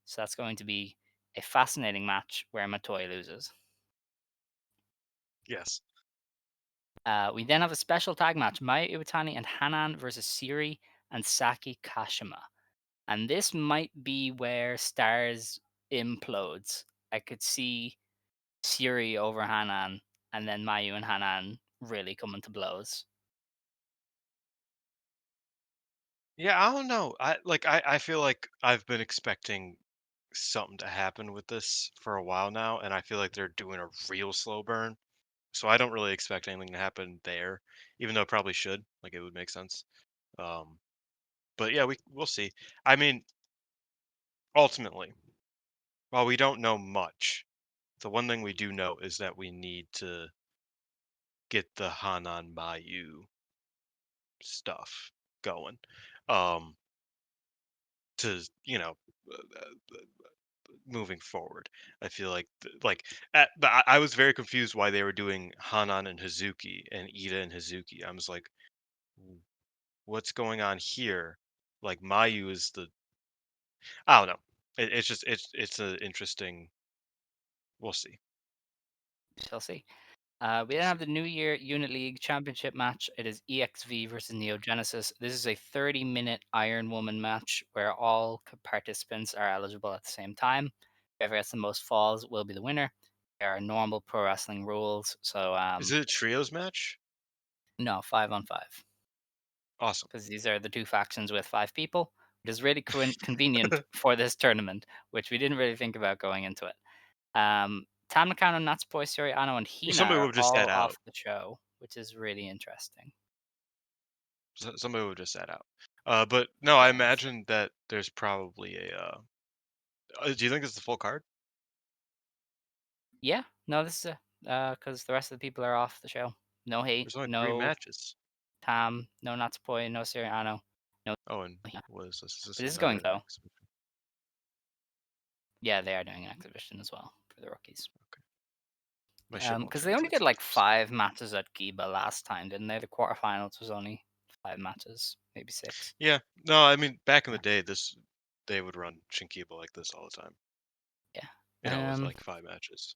So that's going to be a fascinating match where Matoi loses. Yes. We then have a special tag match: Maya Iwatani and Hanan versus Seri and Saki Kashima. And this might be where Stars implodes. I could see Seri over Hanan, and then Mayu and Hanan really coming to blows. Yeah, I don't know. I feel like I've been expecting something to happen with this for a while now, and I feel like they're doing a real slow burn. So I don't really expect anything to happen there, even though it probably should. Like it would make sense. Um, but yeah, we'll see. I mean, ultimately, while we don't know much, the one thing we do know is that we need to get the Hanan Mayu stuff going. Um, to moving forward. I feel like I was very confused why they were doing Hanan and Hazuki and Ida and Hazuki. I was like, "W- what's going on here? Like Mayu is the I don't know. It's just it's an interesting. We'll see. Shall see. We We'll then see. have the New Year Unit League Championship match. It is EXV versus Neo Genesis. This is a 30-minute Iron Woman match where all participants are eligible at the same time. Whoever gets the most falls will be the winner. There are normal pro wrestling rules, so Is it a trios match? no 5-on-5 Awesome. because these are the two factions with 5 people, which is really convenient for this tournament, which we didn't really think about going into it. Tam Nakano, Natsupoi, Saori Anou, and Hina Somebody would are have just all sat out. off the show, which is really interesting. Somebody would have just sat out. But no, I Yeah, it's imagine that there's probably a. Do you think it's the full card? yeah. No, this is because the rest of the people are off the show. No hate, There's only three no matches. Tam, no Natsupoi, no Saori Anou, no Oh, and Hina. what is this? Is But this this is going another though. exhibition? Yeah, they are doing an exhibition as well for the rookies. My shit won't Because they only translate did like sometimes. 5 matches at Giba last time, didn't they? The quarterfinals was only 5 matches, maybe 6. Yeah, no, I mean back in the Yeah. day, they would run Shinkiba like this all the time. Yeah. With Um, like 5 matches.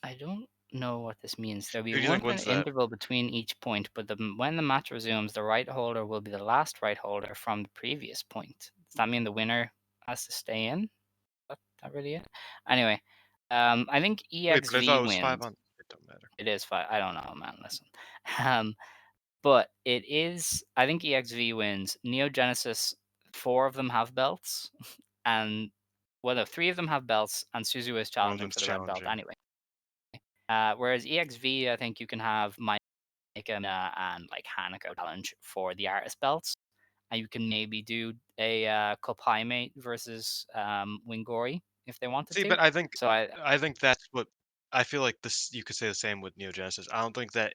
I don't know what this means. There'll be Who do you think 1 minute wins that? interval between each point, but when the match resumes, the right holder will be the last right holder from the previous point. Does that mean the winner has to stay in? That really it? Anyway, I think Wait, but I thought EXV it was five wins. on. It don't matter. It is 5. I don't know, man. Listen. Um, but it is. I think EXV wins. Neo Genesis, 4 of them have belts, and well, no, 3 of them have belts, and Suzu is One of challenging them's for the red belt challenging. anyway. Whereas EXV, I think you can have Maika and like Hanako challenge for the artist belts, and you can maybe do a Cup High Mate versus Wingori if they wanted See, to. but So I I think that's what I feel like. This you could say the same with Neo Genesis. I don't think that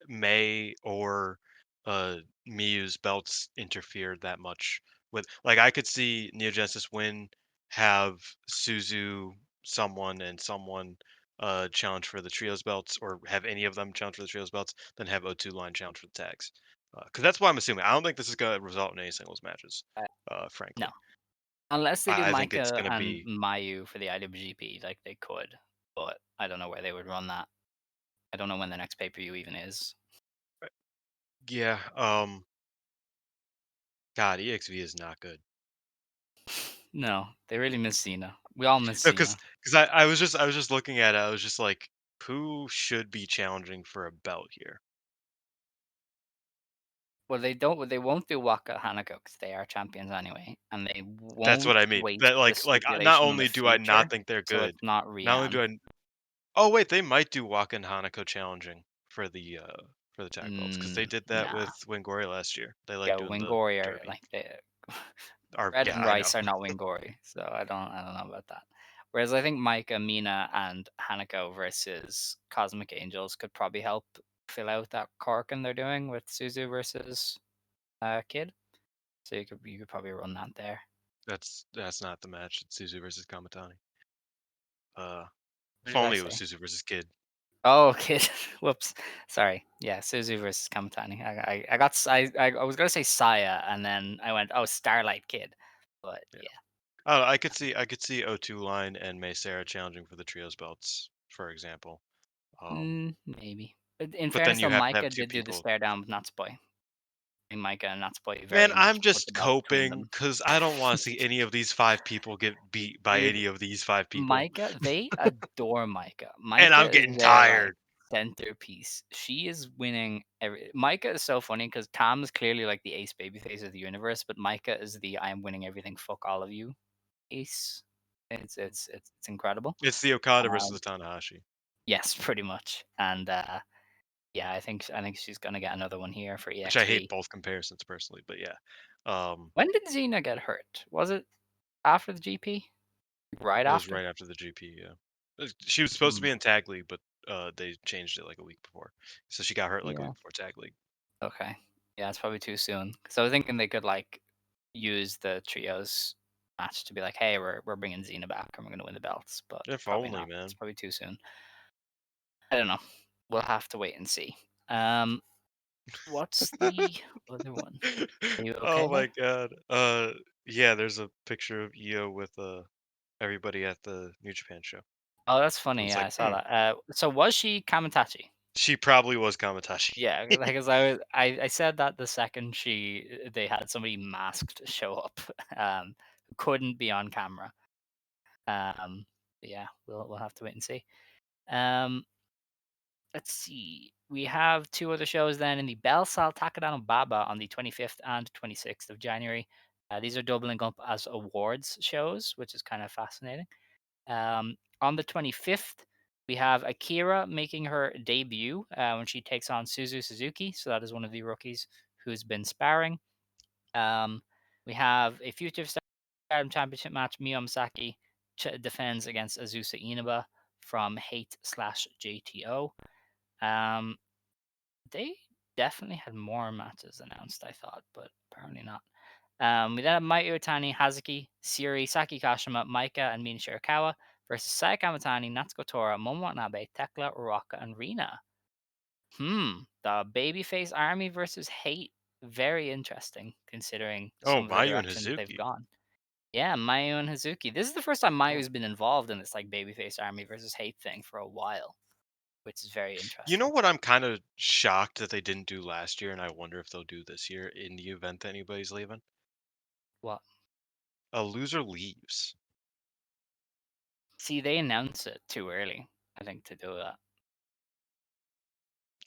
May or uh Miyu's belts interfered that much with like I could see Neo Genesis win, have Suzu someone and someone challenge for the trios belts or have any of them challenge for the trios belts, then have O2 line challenge for the tags. Because that's why I'm assuming. I don't think this is gonna result in any singles matches. no, Frankly, unless they do I think it's Maika gonna and be Mayu for the IWGP, like they could, but I don't know where they would run that. I don't know when the next pay per view even is. Yeah. God, EXV is not good. No, they really miss Cena. We all miss No, because Cena. I was just looking at it. I was just like, who should be challenging for a belt here? Well, they don't. They won't do Waka Hanako because they are champions anyway, and they That's what won't I mean. wait That for the not stipulation in the only do I not future, think they're so good, it's not not only do Rian. I. Oh wait, they might do Waka and Hanako challenging for the tag belts because they did that Nah, with Wingori last year. They like yeah, doing the Wingori are derby. like the Or Red yeah, and I know. Rice are not Wingori, so I don't know about that. Whereas I think Micah, Mina, and Hanako versus Cosmic Angels could probably help fill out that Corkin they're doing with Suzu versus Kid. So you could probably run that there. That's not the match. It's Suzu versus Kamatani. What If did I only it was say? Suzu versus Kid. Oh, Kid. Whoops. Sorry. Yeah, Suzu versus Kamatani. I was gonna say Saya, and then I went, oh, Starlight Kid. But Yeah. yeah. Oh, I could see O2 Line and May Sarah challenging for the trios belts, for example. Maybe. But in But then fairness, you though, have to have Micah two did do the people. stare down with Natsupoi. I think Micah and Natsupoi Man, very much I'm put the just belt between coping them. because I don't want to see any of these five people get beat by Dude, any of these five people. Micah, they adore Micah. And Micah I'm is getting their like tired. centerpiece. She is winning every. Micah is so funny because Cam is clearly like the ace babyface of the universe, but Micah is the I am winning everything. Fuck all of you ace. It's incredible. It's the Okada versus Um, the Tanahashi, yes, pretty much. And yeah, I think she's gonna get another one here for which I hate EXV. both comparisons personally, but yeah. Um, When did Xena get hurt? Was it after the GP? Right it was after? right after the GP, yeah. She was supposed to Hmm. be in Tag League, but they changed it like a week before. So she got hurt like a Yeah. week before Tag League. Okay. Yeah, it's probably too soon. So I was thinking they could like use the trios match to be like, hey, we're bringing Xena back and we're gonna win the belts, but If probably only, not. It's man. probably too soon. I don't know. We'll have to wait and see. Um, what's the other one? Are you okay Oh there? my god. Yeah, there's a picture of Io with everybody at the New Japan show. Oh, that's I funny. was Yeah, like, I saw that. So was she Kamatachi? she probably was Kamatashi. Yeah, because I said that the second they had somebody masked show up, who couldn't be on camera. Yeah, we'll have to wait and see. Um, let's see. We have two other shows then in the Belsal Takadano Baba on the 25th and 26th of January. These are doubling up as awards shows, which is kind of fascinating. On the 25th, we have Akira making her debut when she takes on Suzu Suzuki. So that is one of the rookies who's been sparring. Um, we have a future Stardom Championship match. Miyu Amasaki defends against Azusa Inaba from Hate/JTO. Um, they definitely had more matches announced, I thought, but apparently not. We then have Mayu Iwatani, Hazuki, Seri, Saki Kashima, Maika, and Mina Shirakawa versus Saya Kamatani, Natsuko Tora, Momo Watanabe, Tekla, Uraka, and Rina. The Babyface Army versus Hate. Very interesting, considering Oh, some of the Mayu and direction that they've Hazuki. gone. Yeah, Mayu and Hazuki. This is the first time Mayu's been involved in this like Babyface Army versus Hate thing for a while, which is very You know interesting. what I'm kind of shocked that they didn't do last year, and I wonder if they'll do this year in the event that anybody's leaving? What? A loser leaves. See, they announced it too early, I think, to do that.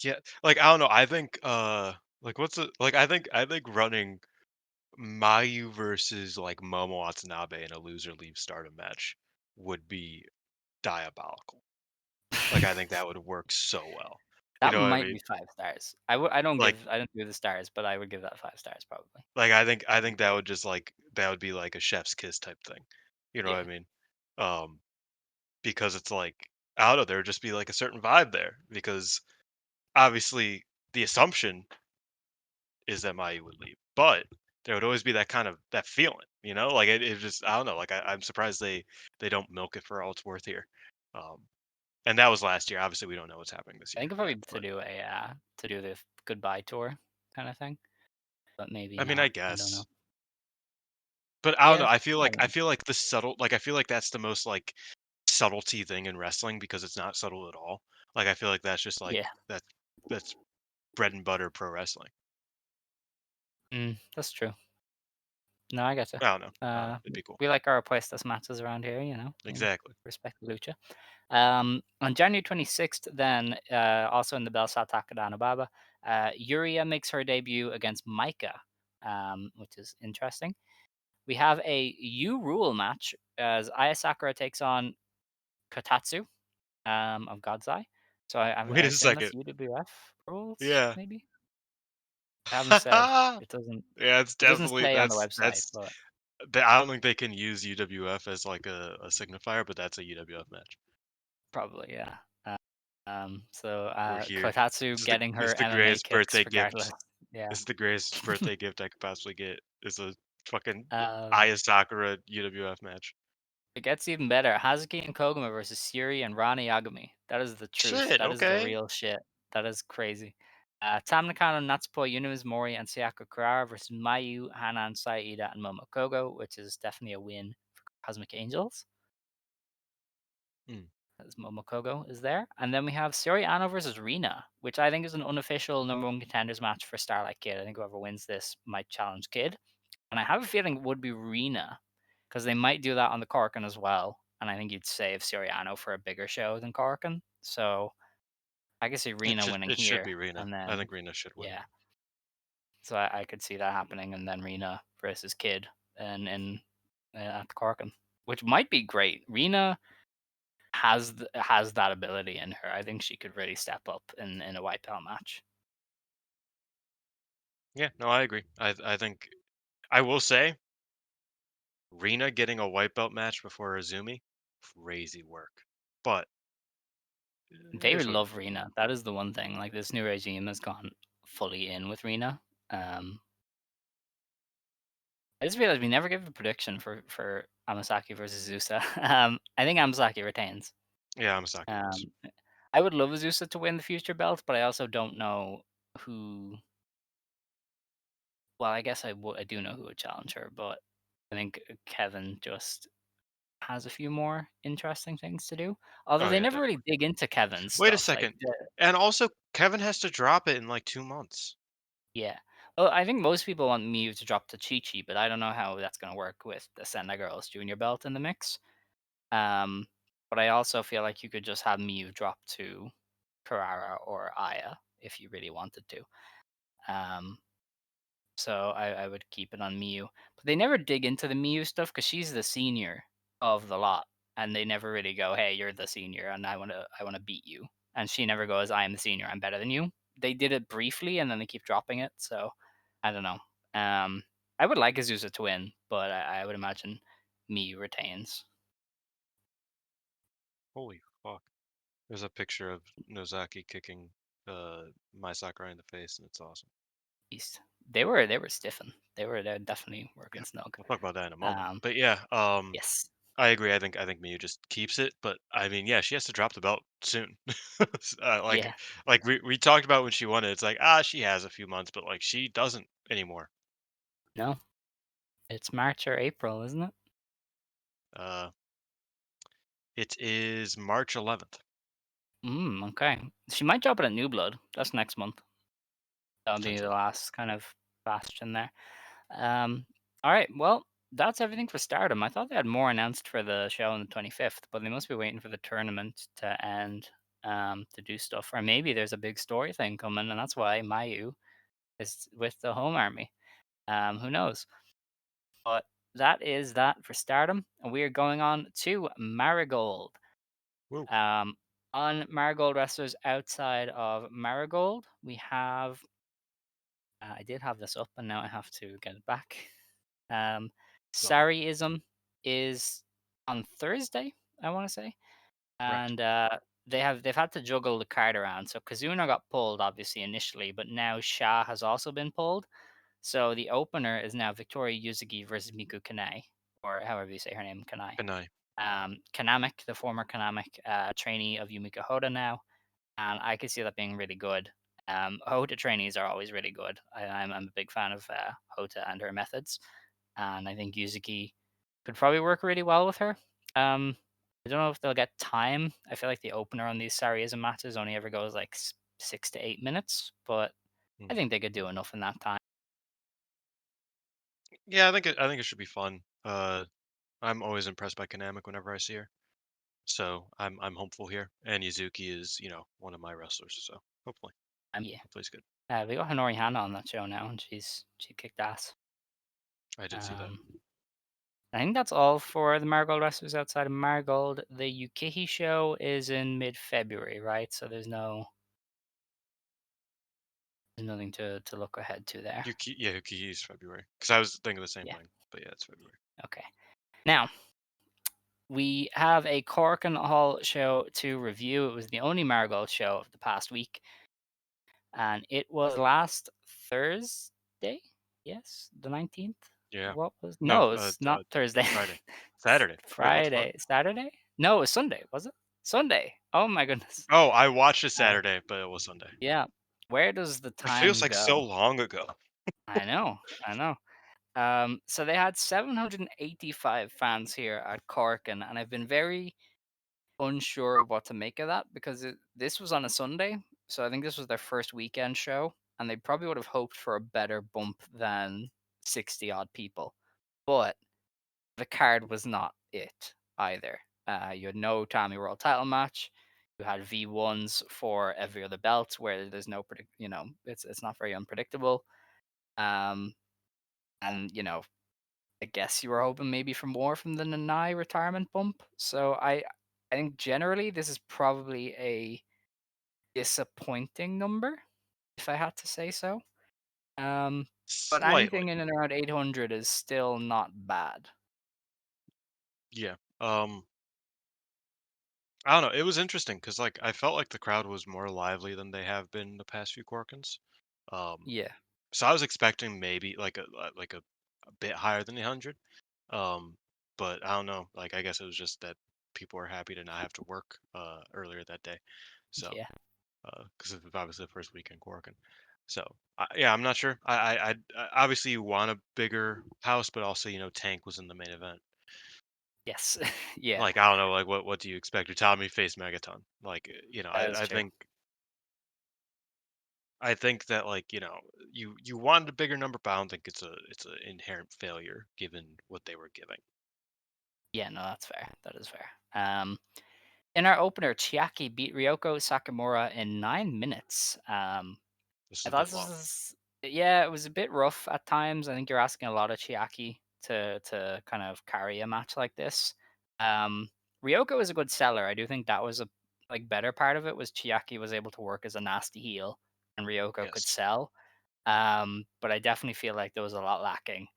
Yeah, like I don't know. I think like what's it like I think running Mayu versus like Momo Watanabe in a loser leaves Stardom match would be diabolical. Like I think that would work so well. You That know what I might mean? be 5 stars. I don't Like do the stars, but I would give that 5 stars probably. I think that Agree. would just like that would be like a chef's kiss type thing. You know what I Yeah. mean? Um because it's like I don't know, there would just be like a certain vibe there because obviously the assumption is that Mayu would leave, but there would always be that kind of that feeling, like it just I don't know, like I'm surprised they don't milk it for all it's worth here. Um, and that was last year. Obviously, we don't know what's happening this I year think yet, probably but to do the goodbye tour kind of thing, but maybe I mean, I not. I don't know. guess. But I don't know. Yeah, I feel I like don't I know. feel like the subtle, like I feel like that's the most like subtlety thing in wrestling because it's not subtle at all. Like I feel like that's just like Yeah. that's bread and butter pro wrestling. That's true. No, I get you. I don't know. It'd be cool. We like our Apuestas matches around here, and Exactly. respect the lucha. On January 26th, then, also in the Belsat Takadanobaba, Yuria makes her debut against Maika, which is interesting. We have a U Rule match as Aya Sakura takes on Kotatsu of God's Eye. So I Wait a assume that's second. UWF rules, Yeah. maybe? I haven't said. It doesn't. Yeah, it's It doesn't definitely say on the website, but I don't think they can use UWF as like a signifier, but that's a UWF match. probably, yeah. So We're here. Kotatsu getting This her is the MMA greatest kicks birthday regardless. gift. Yeah. This is the greatest birthday gift I could possibly get. Is a fucking Um, Aya Sakura UWF match. it gets even better. Hazuki and Koguma versus Seri and Rana Yagami. That is the truth. Shit, That is the okay. real shit. That is crazy. Tam Nakano, Natsupo, Yunu's Mori, and Sayaka Kurara versus Mayu, Hanan, Saida, and Momokogo, which is definitely a win for Cosmic Angels, Hmm. as Momokogo is there. And then we have Saori Anou versus Rina, which I think is an unofficial number one contenders match for Starlight Kid. I think whoever wins this might challenge Kid. And I have a feeling it would be Rina, because they might do that on the Corkin as well. And I think you'd save Saori Anou for a bigger show than Corkin. So I could see It Rina should winning it should here. be Rina. And I then, think Rina should win. yeah. So I could see that happening. And then Rina versus Kid and at the Corkin, which might be great. Rina has that ability in her. I think she could really step up in a white belt match. Yeah, no, I agree. I think I will say Rina getting a white belt match before Azumi, crazy work. But it They is would what it love Rina. That is the one thing. Like this new regime has gone fully in with Rina. Um, I just realized we never gave a prediction for Amasaki versus Azusa. I think Amasaki retains. is. Yeah, Amasaki wins. Um, I would love Azusa to win the future belt, but I also don't know who. Well, I guess I do know who would challenge her, but I think Kevin just has a few more interesting things to do. Although Oh they yeah, never really definitely. dig into Kevin's Wait a stuff. Like, second. And also Kevin has to drop it in like 2 months. yeah. Well, I think most people want Miyu to drop to Chi Chi, but I don't know how that's going to work with the Senda Girls Junior belt in the mix. Um, but I also feel like you could just have Miyu drop to Carrara or Aya if you really wanted to. Um, so I would keep it on Miyu. But they never dig into the Miyu stuff because she's the senior of the lot, and they never really go, "Hey, you're the senior, and I wanna beat you." And she never goes, "I am the senior, I'm better than you." They did it briefly, and then they keep dropping it. So I don't know. I would like Azusa to win, but I would imagine Miyu retains. Holy fuck. There's a picture of Nozaki kicking Mai Sakurai in the face, and it's awesome. East. They were stiffing. They're definitely Yeah, working snug. we'll talk about that in a moment. Um, But yeah, yes, I agree. I think Miyu just keeps it, but I mean, yeah, she has to drop the belt soon. yeah, like we talked about when she won it. It's like she has a few months, but like she doesn't anymore. no, it's March or April, isn't it? Uh, it is March 11th, Okay. She might drop it at New Blood. That's next month. That'll be the potentially. last kind of bastion there. Um, all right. Well, that's everything for Stardom. I thought they had more announced for the show on the 25th, but they must be waiting for the tournament to end to do stuff. Or maybe there's a big story thing coming, and that's why Mayu is with the home army. Who knows? But that is that for Stardom. And we are going on to Marigold. Woo. Um, on Marigold wrestlers outside of Marigold, we have. I did have this up, and now I have to get it back. Um, Uh-oh. Saree-ISM is on Thursday, I want to say, Correct. and they've had to juggle the card around. So Kazuna got pulled obviously initially, but now Shah has also been pulled. So the opener is now Victoria Yuzuki versus Miku Kanai, or however you say her name, Kanai. Good night. Kanamic, the former Kanamic trainee of Yumiko Hoda now, and I could see that being really good. Hoda trainees are always really good. I'm a big fan of Hoda and her methods, and I think Yuzuki could probably work really well with her. I don't know if they'll get time. I feel like the opener on these Saree-ISM matches only ever goes like 6 to 8 minutes, but I Hmm. think they could do enough in that time. Yeah, I think it should be fun. I'm always impressed by Konami whenever I see her. So I'm hopeful here. And Yuzuki is, one of my wrestlers, so hopefully. Yeah. Hopefully it's good. We got Honori Hana on that show now, and she kicked ass. I did see that. Um, I think that's all for the Marigold wrestlers outside of Marigold. The Yukihi show is in mid-February, right? So there's nothing to look ahead to there. Yuki is February. Because I was thinking the same Yeah. thing. But yeah, it's February. Okay. Now we have a Korakuen Hall show to review. It was the only Marigold show of the past week, and it was last Thursday. Yes, the 19th. Yeah. What was? No, No, it's not Thursday. Friday. Saturday. Wait, what the fuck? Friday, Saturday? No, it was Sunday. Was it Sunday? Oh my goodness. Oh, I watched it Uh, Saturday, but it was Sunday. yeah. Where does the It feels time like so go? long ago. I know. I know. So they had 785 fans here at Corkin, and I've been very unsure of what to make of that because this was on a Sunday, so I think this was their first weekend show, and they probably would have hoped for a better bump than 60 odd people. But the card was not it either. You had no Tommy World title match. You had V1s for every other belt where there's no it's not very unpredictable. Um, and I guess you were hoping maybe for more from the Nanae retirement bump. So I think generally this is probably a disappointing number, if I had to say so. But Slightly. anything in and around 800 is still not bad. Yeah. I don't know. It was interesting because like I felt like the crowd was more lively than they have been the past few Corkins. Um, Yeah. so I was expecting maybe like a bit higher than 100. Um, but I don't know. Like I guess it was just that people were happy to not have to work earlier that day. So Yeah. because it was obviously the first weekend Corkin. So yeah, I'm not sure. Obviously you want a bigger house, but also Tank was in the main event. Yes. Yeah. Like I don't know, like what do you expect? Utami face Megaton. Like That is I true. think that like you wanted a bigger number, but I don't think it's a inherent failure given what they were giving. Yeah, no, that's fair. That is fair. In our opener, Chiaki beat Ryoko Sakamura in 9 minutes. This is I a thought bit this long. was yeah, it was a bit rough at times. I think you're asking a lot of Chiaki to kind of carry a match like this. Um, Ryoko is a good seller. I do think that was a better part of it was Chiaki was able to work as a nasty heel and Ryoko could Yes, sell. But I definitely feel like there was a lot lacking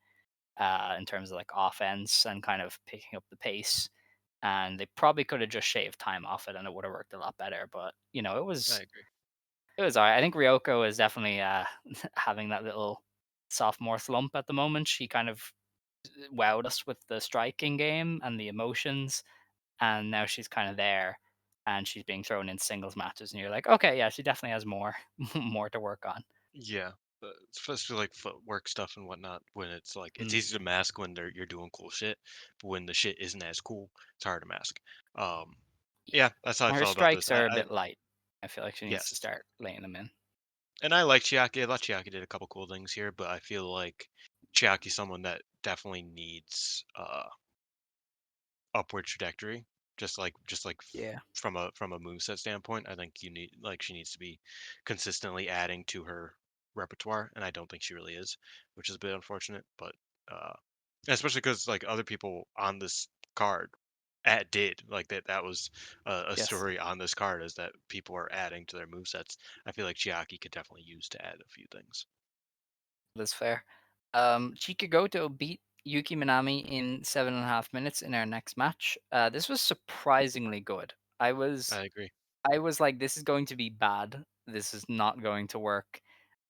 in terms of like offense and kind of picking up the pace. And they probably could have just shaved time off it, and it would have worked a lot better. But I agree. it was alright. I think Ryoko is definitely having that little sophomore slump at the moment. She kind of wowed us with the striking game and the emotions, and now she's kind of there, and she's being thrown in singles matches, and you're like, okay, yeah, she definitely has more more to work on. Yeah, especially like footwork stuff and whatnot. When it's like it's Mm, easy to mask when you're doing cool shit, but when the shit isn't as cool, it's hard to mask. Um, yeah, yeah, that's how I her felt about this. strikes are a bit light. I feel like she needs to Yes, start laying them in. and I like Chiaki. I thought Chiaki did a couple cool things here, but I feel like Chiaki's someone that definitely needs upward trajectory. Yeah, From a moveset standpoint, I think she needs to be consistently adding to her repertoire, and I don't think she really is, which is a bit unfortunate. But uh, especially because like other people on this card at did like that was a yes, story on this card is that people are adding to their movesets. I feel like Chiaki could definitely use to add a few things. that's fair. Chikagoto beat Yuki Minami in 7.5 minutes in our next match. This was surprisingly good. I agree. I was like, this is going to be bad. This is not going to work.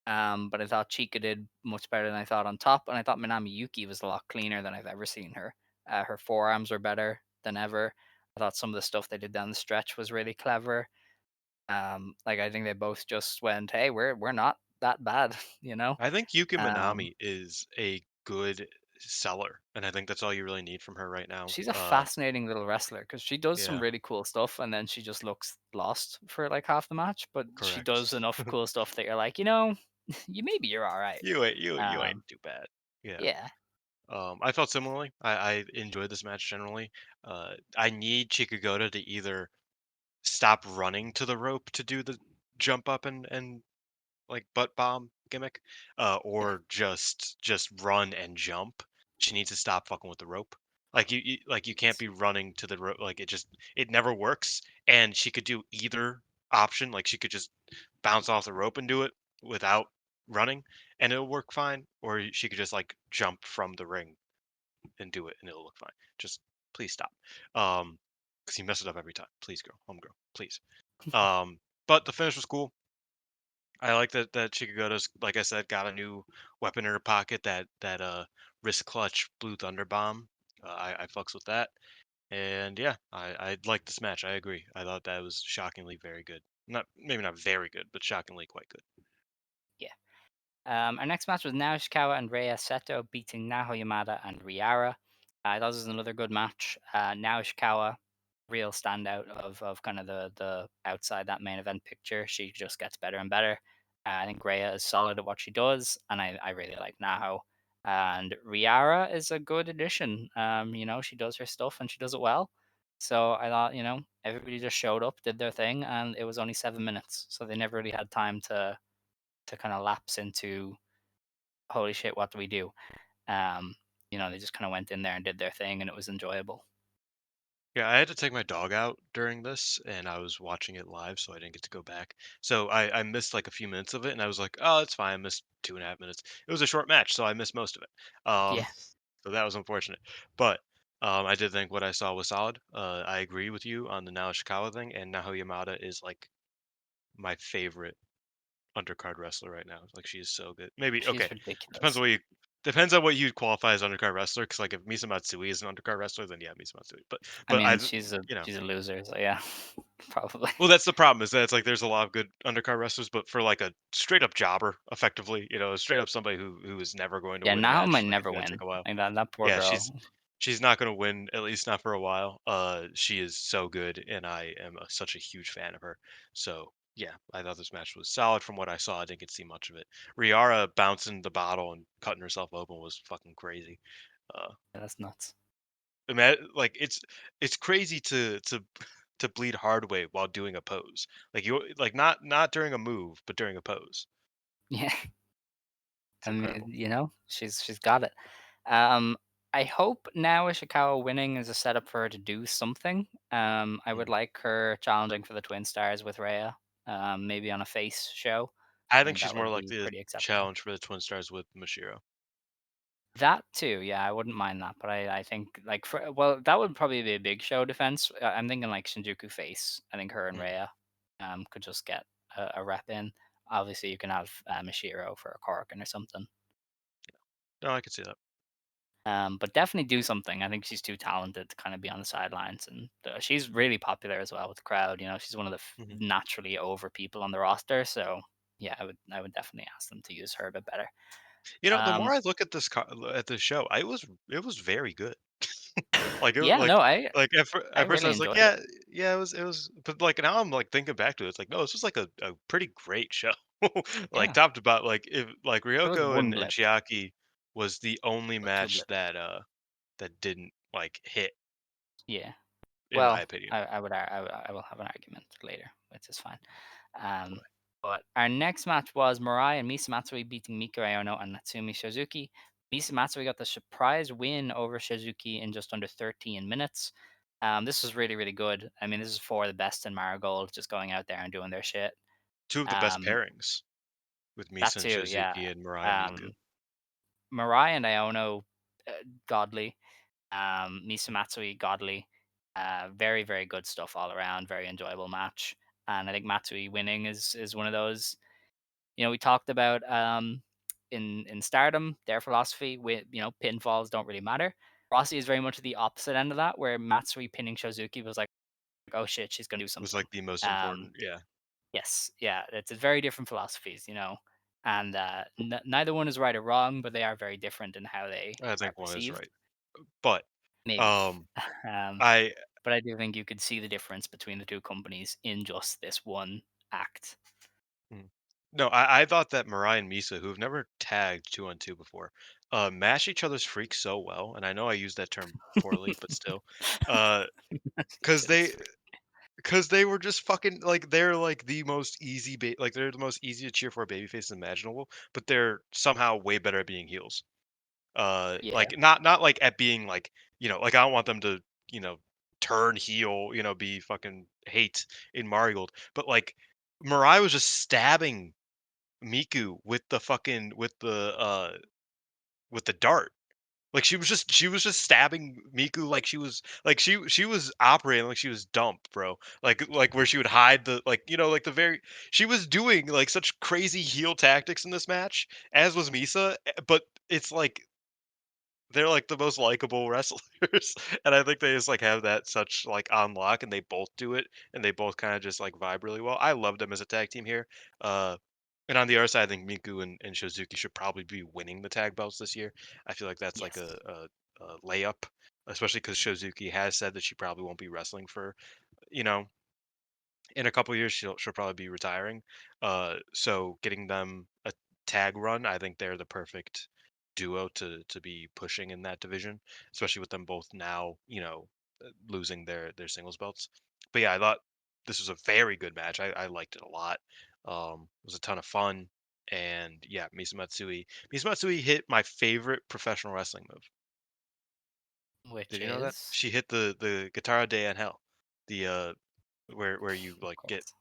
But I thought Chica did much better than I thought on top, and I thought Minami Yuki was a lot cleaner than I've ever seen her. Her forearms were better than ever. I thought some of the stuff they did down the stretch was really clever. Like I think they both just went, "Hey, we're not that bad," you know. I think Yuki Um, Minami is a good seller, and I think that's all you really need from her right now. she's a fascinating little wrestler because she does some Yeah, really cool stuff, and then she just looks lost for like half the match. But she correct. does enough cool stuff that you're like, you maybe you're all right. You ain't Um, too bad. Yeah. yeah. I felt similarly. I enjoyed this match generally. I need Chikugoda to either stop running to the rope to do the jump up and like butt bomb gimmick, Yeah. or just run and jump. She needs to stop fucking with the rope. Like you can't be running to the rope. Like it never works. And she could do either option. Like she could just bounce off the rope and do it without running, and it'll work fine. Or she could just like jump from the ring and do it, and it'll look fine. Just please stop. Because you mess it up every time. Please, girl, homegirl, please. But the finish was cool. I like that Chikugoda's, like I said, got a new weapon in her pocket. That wrist clutch blue thunder bomb. I fucks with that. And yeah, I like this match. I agree. I thought that was shockingly very good. Not maybe not very good, but shockingly quite good. Yeah. Our next match was Naoshikawa and Rhea Seto beating Naho Yamada and Riara. I thought this was another good match. Naoshikawa, real standout of kind of the outside that main event picture. She just gets better and better. I think Rhea is solid at what she does, and I really like Naho. And Riara is a good addition. She does her stuff and she does it well. So I thought, everybody just showed up, did their thing, and it was only 7 minutes. So they never really had time to kind of lapse into holy shit, what do we do? They just kind of went in there and did their thing, and it was enjoyable. Yeah, I had to take my dog out during this, and I was watching it live, so I didn't get to go back. So I missed like a few minutes of it, and I was like, oh, it's fine. I missed 2.5 minutes. It was a short match, so I missed most of it. Yeah, So that was unfortunate. But I did think what I saw was solid. I agree with you on the Naoshikawa thing, and Naho Yamada is like my favorite undercard wrestler right now. Like she is so good. Maybe okay. she's Depends ridiculous. on what you depends on what you qualify as undercard wrestler. Because like if Misa Matsui is an undercard wrestler, then yeah, Misa Matsui. But I but mean, I she's a you know she's a loser, so yeah, probably. well, that's the problem is that it's like there's a lot of good undercard wrestlers, but for like a straight up jobber, effectively, straight up somebody who is never going to Yeah, win a Naho match, might like it's never gonna take win. a while. Like that poor Yeah, girl. she's not gonna win, at least not for a while. She is so good, and I am such a huge fan of her. So yeah, I thought this match was solid from what I saw. I didn't get to see much of it. Riara bouncing the bottle and cutting herself open was fucking crazy. Uh, Yeah, that's nuts. like it's crazy to bleed hard way while doing a pose. Like you like not during a move, but during a pose. Yeah, It's I mean, incredible. she's got it. Um, I hope now Ishikawa winning is a setup for her to do something. I would Mhm. like her challenging for the Twin Stars with Rhea, maybe on a face show. I I think think she's that more would be likely to pretty acceptable. challenge for the Twin Stars with Mashiro. That too, yeah, I wouldn't mind that, but I think like well, that would probably be a big show defense. I'm thinking like Shinjuku face. I think her and Mhm. Rhea could just get a rep in. Obviously, you can have Mashiro for a Korakuen or something. No, I could see that. But definitely do something. I think she's too talented to kind of be on the sidelines, and she's really popular as well with the crowd. She's one of the Mhm. naturally over people on the roster. So yeah, I would definitely ask them to use her a bit better. The Um, more I look at at this show, it was very good. Like it was yeah, no, I like I at first I really was like, enjoyed it. yeah, yeah, it was, but like now I'm like thinking back to it, it's like no, this was like a pretty great show, like Yeah, top to bottom. Like if like there was Ryoko one and blip Chiaki was the only or two match blips. that didn't like hit, Yeah. in my Well, opinion. I will have an argument later, which is fine. Um, but our next match was Mirai and Misa Matsui beating Mika Iono and Natsumi Shizuki. Misa Matsui got the surprise win over Shizuki in just under 13 minutes. This was really, really good. I mean, this is for the best in Marigold, just going out there and doing their shit. Two of the best Um, pairings with that Misa and too, yeah. Shizuki and Mirai and Miku. Um, Mirai and Iono, uh, godly. Misa Matsui, godly. Very, very good stuff all around. Very enjoyable match. And I think Matsui winning is one of those. We talked about in Stardom, their philosophy with pinfalls don't really matter. Rossi is very much the opposite end of that, where Matsui pinning Shizuki was like, oh shit, she's gonna do Was something. like the most Um, important. Yeah, yes, yeah, it's very different philosophies, and neither one is right or wrong, but they are very different in how they I are think one is perceived. right, but Maybe. um, um, I but I do think you could see the difference between the two companies in just this one act. mm. No, I thought that Mirai and Misa, who've never tagged 2-on-2 before, match each other's freaks so well, and I know I use that term poorly, but still, uh, Each because other's they because they were just fucking like they're like the most like they're the most easy to cheer for baby faces imaginable, but they're somehow way better at being heels. Yeah. Like not like at being like like I don't want them to you know turn heel, be fucking hate in Marigold, but like Mirai was just stabbing Miku with the fucking with the dart. Like she was just stabbing Miku like she was operating like she was dumb, bro. Like where she would hide the like like the very she was doing like such crazy heel tactics in this match, as was Misa, but it's like they're like the most likable wrestlers, and I think they just like have that such like on lock, and they both do it, and they both kind of just like vibe really well. I love them as a tag team here. Uh, and on the other side, I think Miku and Shizuki should probably be winning the tag belts this year. I feel like that's like Yes. a layup, especially because Shizuki has said that she probably won't be wrestling for you know in a couple years she'll probably be retiring. So getting them a tag run, I think they're the perfect duo to be pushing in that division, especially with them both now, losing their singles belts. But yeah, I thought this was a very good match. I liked it a lot. It was a ton of fun. And yeah, Misa Matsui hit my favorite professional wrestling move. Which Did you know that? is, She hit the Guitarra de Angel, the where you of like get course.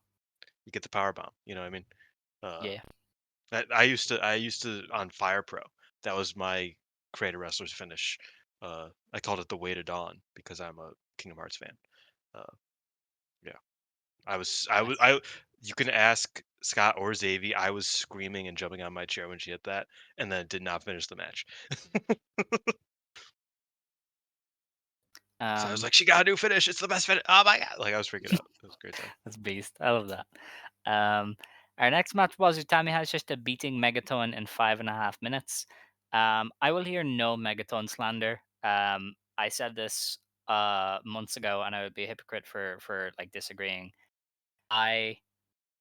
you get the power bomb. You know what I mean? Uh, Yeah. I used to on Fire Pro. That was my creator wrestler's finish. I called it the Way to Dawn because I'm a Kingdom Hearts fan. Uh, yeah, I was I was Nice. I. You can ask Scott or Xavi. I was screaming and jumping on my chair when she hit that, and then did not finish the match. So I was Um, like, "She got a new finish. It's the best finish. Oh my god!" Like I was freaking out. It was a great time. that's beast. I love that. Um, our next match was Utami Hayashishita beating Megaton in 5.5 minutes. I will hear no Megaton slander. I said this months ago, and I would be a hypocrite for like disagreeing. I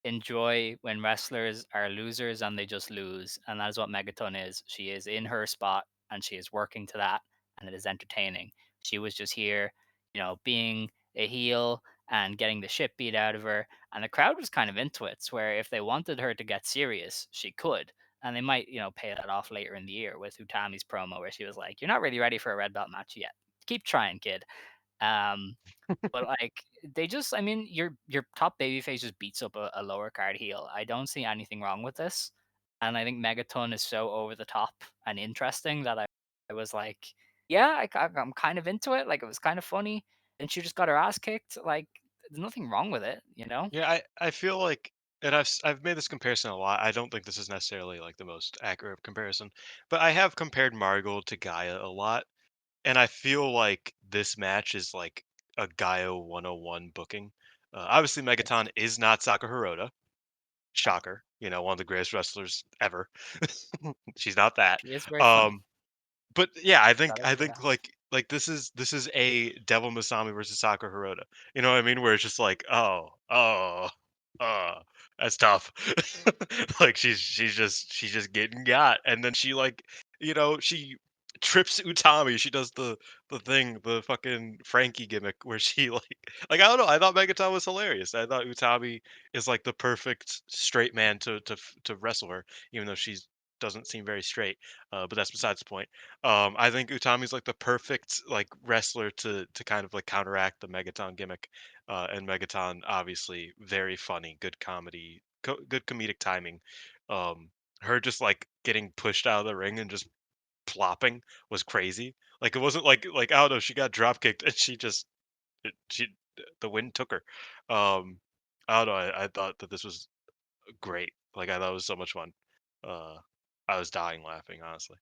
enjoy when wrestlers are losers and they just lose, and that is what Megaton is. She is in her spot and she is working to that, and it is entertaining. She was just here, being a heel and getting the shit beat out of her, and the crowd was kind of into it. Where if they wanted her to get serious, she could. And they might, pay that off later in the year with Utami's promo where she was like, "You're not really ready for a red belt match yet. Keep trying, kid." Um, but like they just, I mean, your top babyface just beats up a lower card heel. I don't see anything wrong with this, and I think Megaton is so over the top and interesting that I was like, yeah, I'm kind of into it. Like it was kind of funny, and she just got her ass kicked. Like there's nothing wrong with it, you know? Yeah, I feel like, and I've made this comparison a lot. I don't think this is necessarily like the most accurate comparison, but I have compared Marigold to Gaia a lot, and I feel like this match is like a Gaia 101 booking. Obviously, Yes. Megaton is not Saka Hirota. Shocker, one of the greatest wrestlers ever. She's not that. She is very funny. Um, but yeah, I think Gotta I say think that. like this is a Devil Masami versus Saka Hirota. You know what I mean? Where it's just like, oh, that's tough. Like she's just getting got, and then she like she trips Utami. She does the fucking Frankie gimmick where she like I don't know. I thought Megaton was hilarious. I thought Utami is like the perfect straight man to wrestle her, even though she's doesn't seem very straight. But that's besides the point. I think Utami's like the perfect like wrestler to kind of like counteract the Megaton gimmick. And Megaton obviously very funny, good comedy, good comedic timing. Her just like getting pushed out of the ring and just plopping was crazy. Like it wasn't like I don't know, she got drop kicked and she the wind took her. Um, I don't know. I thought that this was great. Like I thought it was so much fun. Uh, I was dying laughing, honestly.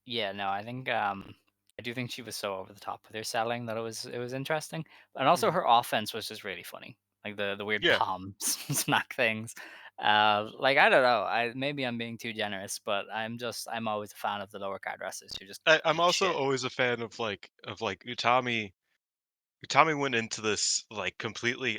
Yeah, no, I think I do think she was so over the top with her selling that it was interesting. And also Mhm. her offense was just really funny. Like the weird Yeah, palm smack things. Like I don't know. Maybe I'm being too generous, but I'm always a fan of the lower card wrestlers who just I'm eat also shit. always a fan of like Utami. Utami went into this like completely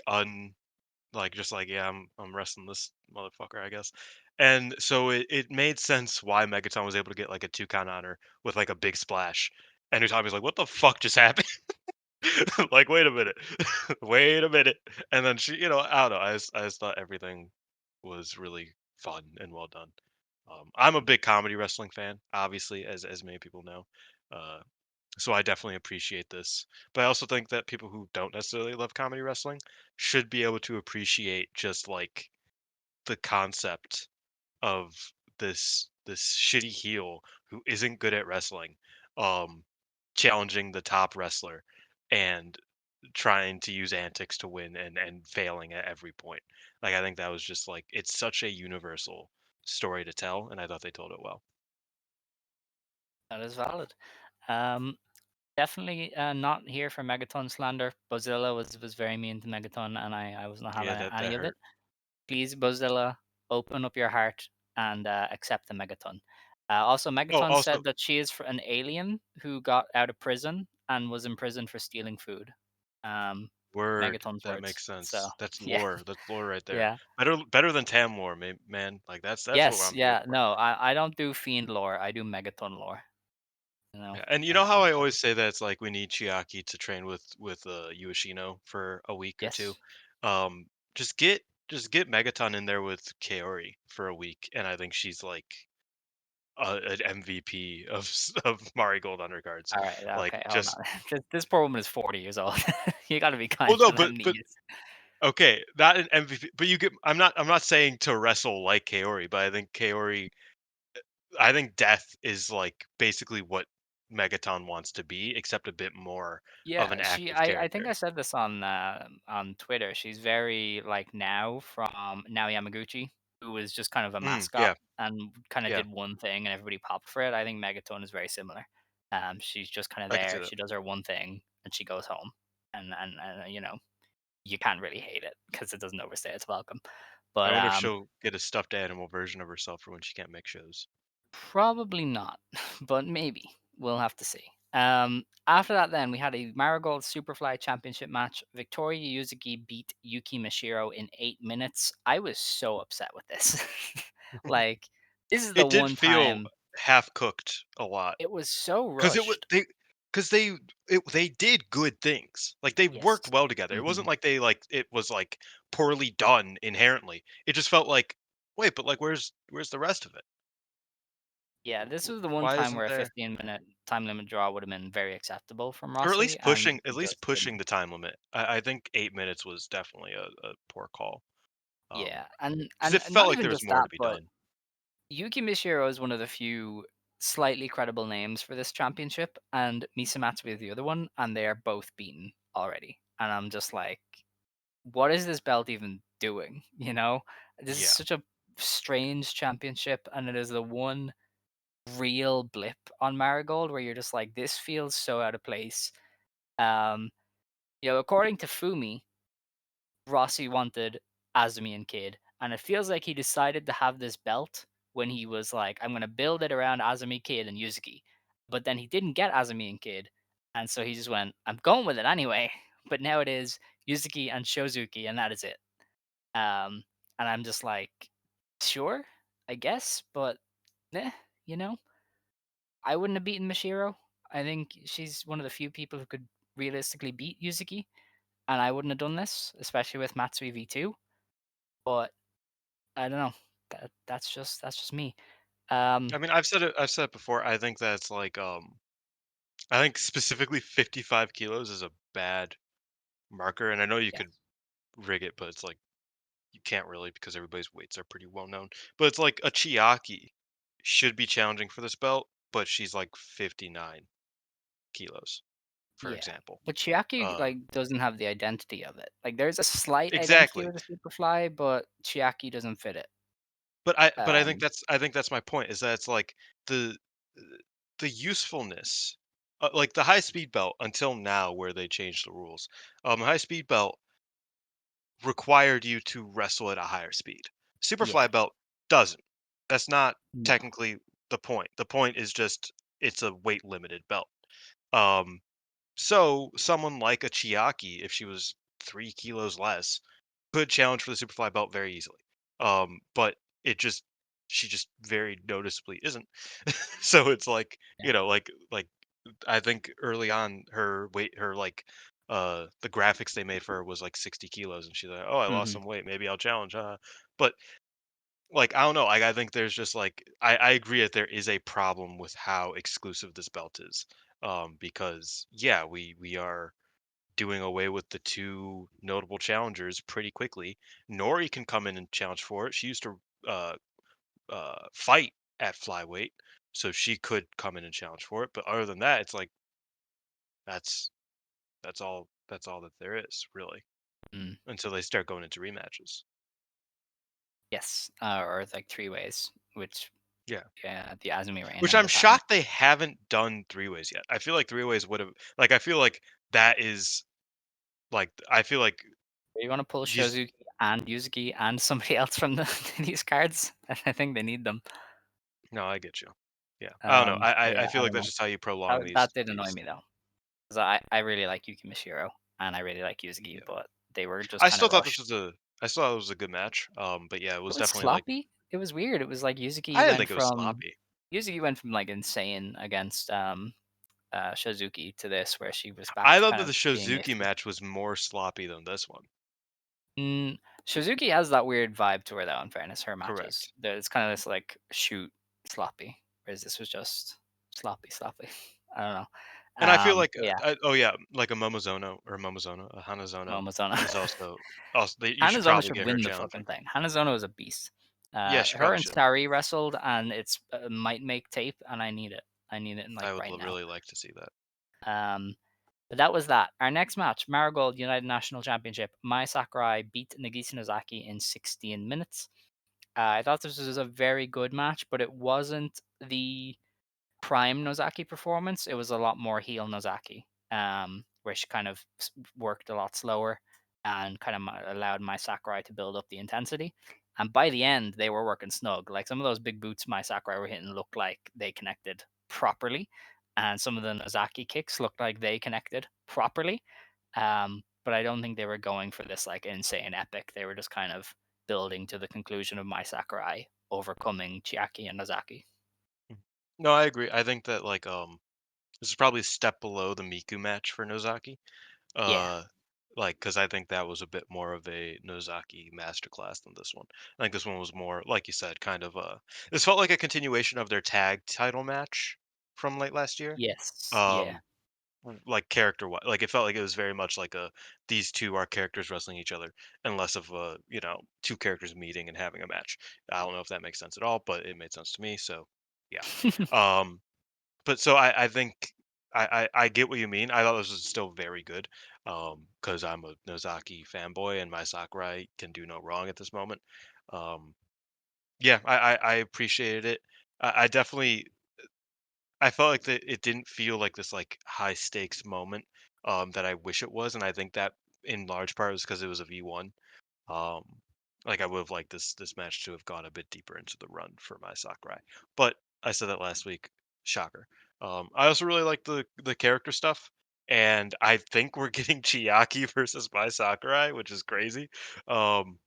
like just like yeah, I'm wrestling this motherfucker, I guess. And so it made sense why Megaton was able to get like a 2 count on her with like a big splash. And Utami's like, what the fuck just happened? Like, wait a minute, wait a minute. And then she, I don't know. I just thought everything was really fun and well done. I'm a big comedy wrestling fan, obviously, as many people know. Uh, so I definitely appreciate this. But I also think that people who don't necessarily love comedy wrestling should be able to appreciate just like the concept of this shitty heel who isn't good at wrestling, um, challenging the top wrestler and trying to use antics to win and failing at every point. Like I think that was just like it's such a universal story to tell, and I thought they told it well. That is valid. Um, Definitely not here for Megaton slander. Bozilla was very mean to Megaton, and I was not Yeah, having that any of it. hurt. Please, Bozilla, open up your heart and accept the Megaton. Also, Oh, Megaton also said that she is an alien who got out of prison and was imprisoned for stealing food. Um, word. Megaton's That words. makes So sense. That's yeah, lore. That's lore right there. yeah, Better than Tam lore, man. Like that's what yes, I'm here yeah. for. No, I don't do fiend lore. I do Megaton lore. You know. Yeah, and you know how I Also, always say that it's like we need Chiaki to train with Yuashino for a week or two. yes. Um, just get Megaton in there with Kaori for a week, and I think she's like an MVP of Marigold undercards. All right. Like Okay. Hold just on. This poor woman is 40 years old. You got to be well, kind no, to but letting me but use. okay, not an MVP, but you get. I'm not saying to wrestle like Kaori, but I think Death is like basically what Megaton wants to be, except a bit more of an Yeah, active I think character. I said this on Twitter. She's very like Now from Now Yamaguchi, who was just kind of a mascot Yeah, and kind of yeah, did one thing and everybody popped for it. I think Megaton is very similar. She's just kind of I could see there. that. She does her one thing and she goes home, and you can't really hate it because it doesn't overstay its welcome. I But wonder if she'll get a stuffed animal version of herself for when she can't make shows. probably not, but maybe. We'll have to see. After that, then we had a Marigold Superfly Championship match. Victoria Yuzuki beat Yuki Mashiro in 8 minutes. I was so upset with this. Like, this is the It did one feel time half cooked a lot it was so because it was rushed. because they did good things. Like they worked Yes. well together. It Hmm. wasn't like it was like poorly done inherently. It just felt like wait, but like where's the rest of it? Yeah, this was the one Why time isn't where a there? 15-minute time limit draw would have been very acceptable from Or Rossi, and at he least just pushing didn't. the time limit. I think 8 minutes was definitely a poor call. Yeah, and Because and it felt not like even there was just more that, to be but done. Yuki Mishiro is one of the few slightly credible names for this championship, and Misamatsu is the other one, and they are both beaten already. And I'm just like, what is this belt even doing? This is Yeah. such a strange championship, and it is the one real blip on Marigold where you're just like, this feels so out of place. Um, according to Fumi, Rossi wanted Azumi and Kid, and it feels like he decided to have this belt when he was like, "I'm gonna build it around Azumi, Kid, and Yuzuki," but then he didn't get Azumi and Kid, and so he just went, "I'm going with it anyway." But now it is Yuzuki and Shozuki, and that is it. Um, and I'm just like, sure, I guess, but eh, you know, I wouldn't have beaten Mashiro. I think she's one of the few people who could realistically beat Yuzuki, and I wouldn't have done this, especially with Matsui V2. But I don't know. That's just me. Um, I mean, I've said it before. I think that's like I think specifically 55 kilos is a bad marker, and I know you yes, could rig it, but it's like you can't really because everybody's weights are pretty well known. But it's like a Chiaki should be challenging for this belt, but she's like 59 kilos, for yeah. example. But Chiaki Uh, like doesn't have the identity of it. Like there's a slight identity exactly. with the Superfly, but Chiaki doesn't fit it. But I think Um, that's my point is that it's like the the usefulness, like the high speed belt until now where they changed the rules. High speed belt required you to wrestle at a higher speed. yeah, Superfly belt doesn't. That's not no, technically the point. The point is just it's a weight limited belt. Um, so someone like a Chiaki, if she was 3 kilos less, could challenge for the Superfly belt very easily. But it just she just very noticeably isn't. So it's like, Yeah. like I think early on her weight, her like the graphics they made for her was like 60 kilos, and she's like, oh, I lost Hmm. some weight, maybe I'll challenge. But like I don't know, I think there's just like I agree that there is a problem with how exclusive this belt is. Because yeah, we are doing away with the two notable challengers pretty quickly. Nori can come in and challenge for it. She used to uh, fight at flyweight, so she could come in and challenge for it. But other than that, it's like that's that's all that there is really Mm. until they start going into rematches. Yes, or like three ways, which Yeah, yeah, the Azumi reign which and I'm the time. shocked they haven't done three ways yet. I feel like three ways would have like I feel like that is like I feel like You want to pull you. Shozuki and Yuzuki and somebody else from these cards? I think they need them. No, I get you. Yeah, I don't know. I But I yeah, I I feel like don't that's know. just how you prolong That did annoy these. me though, because I really like Yuki Mashiro and I really like Yuzuki, Yeah. but they were just I kind of still thought this rushed. was a I still thought it was a good match. But yeah, it It was was definitely like sloppy. It was weird. It was like I didn't think it was sloppy. Yuzuki went from like insane against Shozuki to this, where she was back I to thought kind that the of being Shizuki iffy. match was more sloppy than this one. Suzuki has that weird vibe to her, though. In fairness, her matches, Correct. there's kind of this like shoot sloppy, whereas this was just sloppy, sloppy. I don't know. And I feel like Yeah, oh yeah, like a Momozono, a Hanazono Momozona. is also you should Hanazono probably should get her win the fucking challenging. thing. Hanazono is a beast. Yeah, she Her probably and should. Sari wrestled, and it's might make tape, and I need it. I need it in I like would right now. really like to see that. Um, but that was that. Our next match, Marigold United National Championship. Mai Sakurai beat Nagisa Nozaki in 16 minutes. I thought this was a very good match, but it wasn't the prime Nozaki performance. It was a lot more heel Nozaki, where she kind of worked a lot slower and kind of allowed Mai Sakurai to build up the intensity. And by the end, they were working snug. Like some of those big boots Mai Sakurai were hitting looked like they connected properly, and some of the Nozaki kicks looked like they connected properly. But I don't think they were going for this like insane epic. They were just kind of building to the conclusion of Mai Sakurai overcoming Chiaki and Nozaki. Mhm. No, I agree. I think that like this is probably a step below the Miku match for Nozaki. Yeah. Uh, like, because I think that was a bit more of a Nozaki masterclass than this one. I think this one was more, like you said, kind of this felt like a continuation of their tag title match from late last year. Yes. Yeah. Um, like character wise, like it felt like it was very much like a these two are characters wrestling each other, and less of a two characters meeting and having a match. I don't know if that makes sense at all, but it made sense to me. So yeah. Um, but so I think I get what you mean. I thought this was still very good. Because I'm a Nozaki fanboy and my Sakurai can do no wrong at this moment. Um, yeah, I appreciated it. I definitely I felt like that it didn't feel like this like high stakes moment that I wish it was, and I think that in large part was because it was a V1. Um, like I would have liked this match to have gone a bit deeper into the run for my Sakurai. But I said that last week. Shocker. I also really like the character stuff, and I think we're getting Chiaki versus my Sakurai, which is crazy. Um,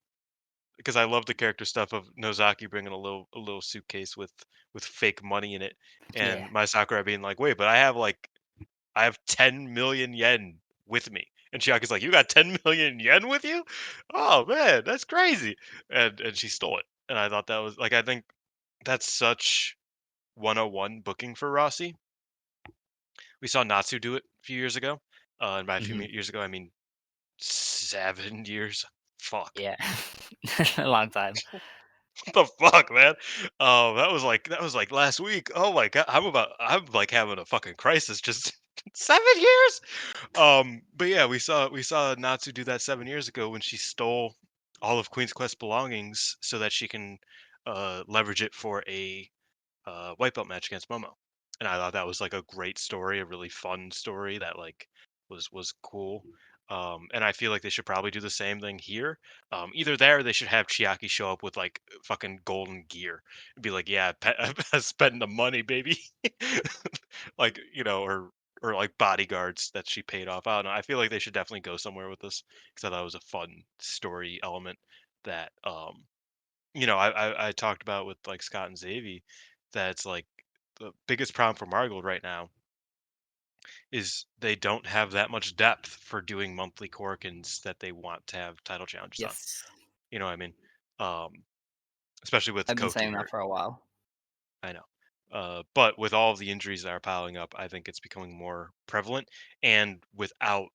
because I love the character stuff of Nozaki bringing a little suitcase with fake money in it, Yeah. and my Sakurai being like, "Wait, but I have 10 million yen with me." And Chiaki's like, "You got 10 million yen with you? Oh man, that's crazy." And she stole it. And I thought that was like I think that's such 101 booking for Rossi. We saw Natsu do it a few years ago. And by a few Hmm. years ago, I mean 7 years. Fuck. Yeah. A long time. What the fuck, man? That was like last week. Oh my god, I'm like having a fucking crisis. Just 7 years. But yeah, we saw Natsu do that 7 years ago when she stole all of Queen's Quest belongings so that she can leverage it for a white belt match against Momo. And I thought that was like a great story, a really fun story that like was cool. And I feel like they should probably do the same thing here. Either there, or they should have Chiaki show up with like fucking golden gear and be like, "Yeah, I spend the money, baby." Like or or like bodyguards that she paid off. I don't know. I feel like they should definitely go somewhere with this because I thought it was a fun story element that I talked about with like Scott and Xavi. That's like the biggest problem for Marigold right now is they don't have that much depth for doing monthly Korkins that they want to have title challenges on. Yes. You know what I mean? Um, Especially with I've been Koki saying that hurt. for a while. I know. But with all of the injuries that are piling up, I think it's becoming more prevalent. And without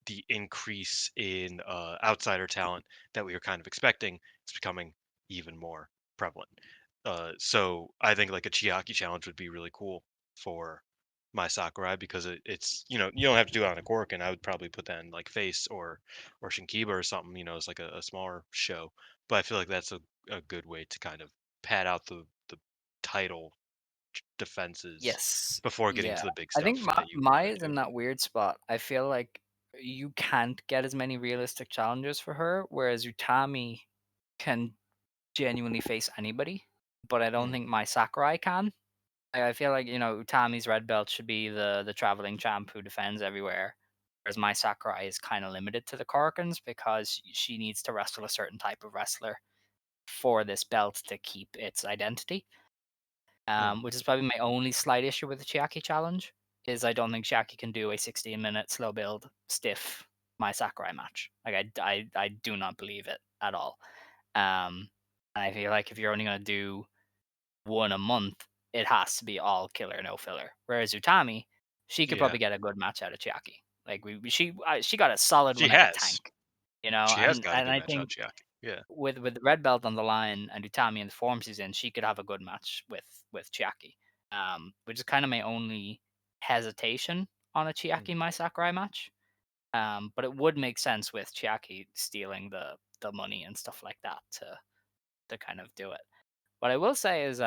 the increase in outsider talent that we were kind of expecting, it's becoming even more prevalent. So I think like a Chiaki challenge would be really cool for my Sakurai because it's you don't have to do it on a cork, and I would probably put that in like face or Shinkiba or something. It's like a smaller show, but I feel like that's a good way to kind of pad out the title defenses Yes. before getting Yeah. to the big I think stuff that you Mai want is to in do. that weird spot. I feel like you can't get as many realistic challenges for her, whereas Utami can genuinely face anybody. But I don't Mm, think Mai Sakurai can. I feel like, Utami's red belt should be the traveling champ who defends everywhere. Whereas Mai Sakurai is kind of limited to the Korkins because she needs to wrestle a certain type of wrestler for this belt to keep its identity. mm. Which is probably my only slight issue with the Chiaki challenge, is I don't think Chiaki can do a 16-minute slow build, stiff Mai Sakurai match. Like I do not believe it at all. And I feel like if you're only gonna do one a month, it has to be all killer, no filler. Whereas Utami, she could Yeah, probably get a good match out of Chiaki. Like she got a solid she one out of has. Tank, you know, She has and got a and good I match out, think Chiaki. Yeah. with the red belt on the line and Utami in the form she's in, she could have a good match with Chiaki. Which is kind of my only hesitation on a Mm. Chiaki Mai Sakurai match. But it would make sense with Chiaki stealing the money and stuff like that to kind of do it. What I will say is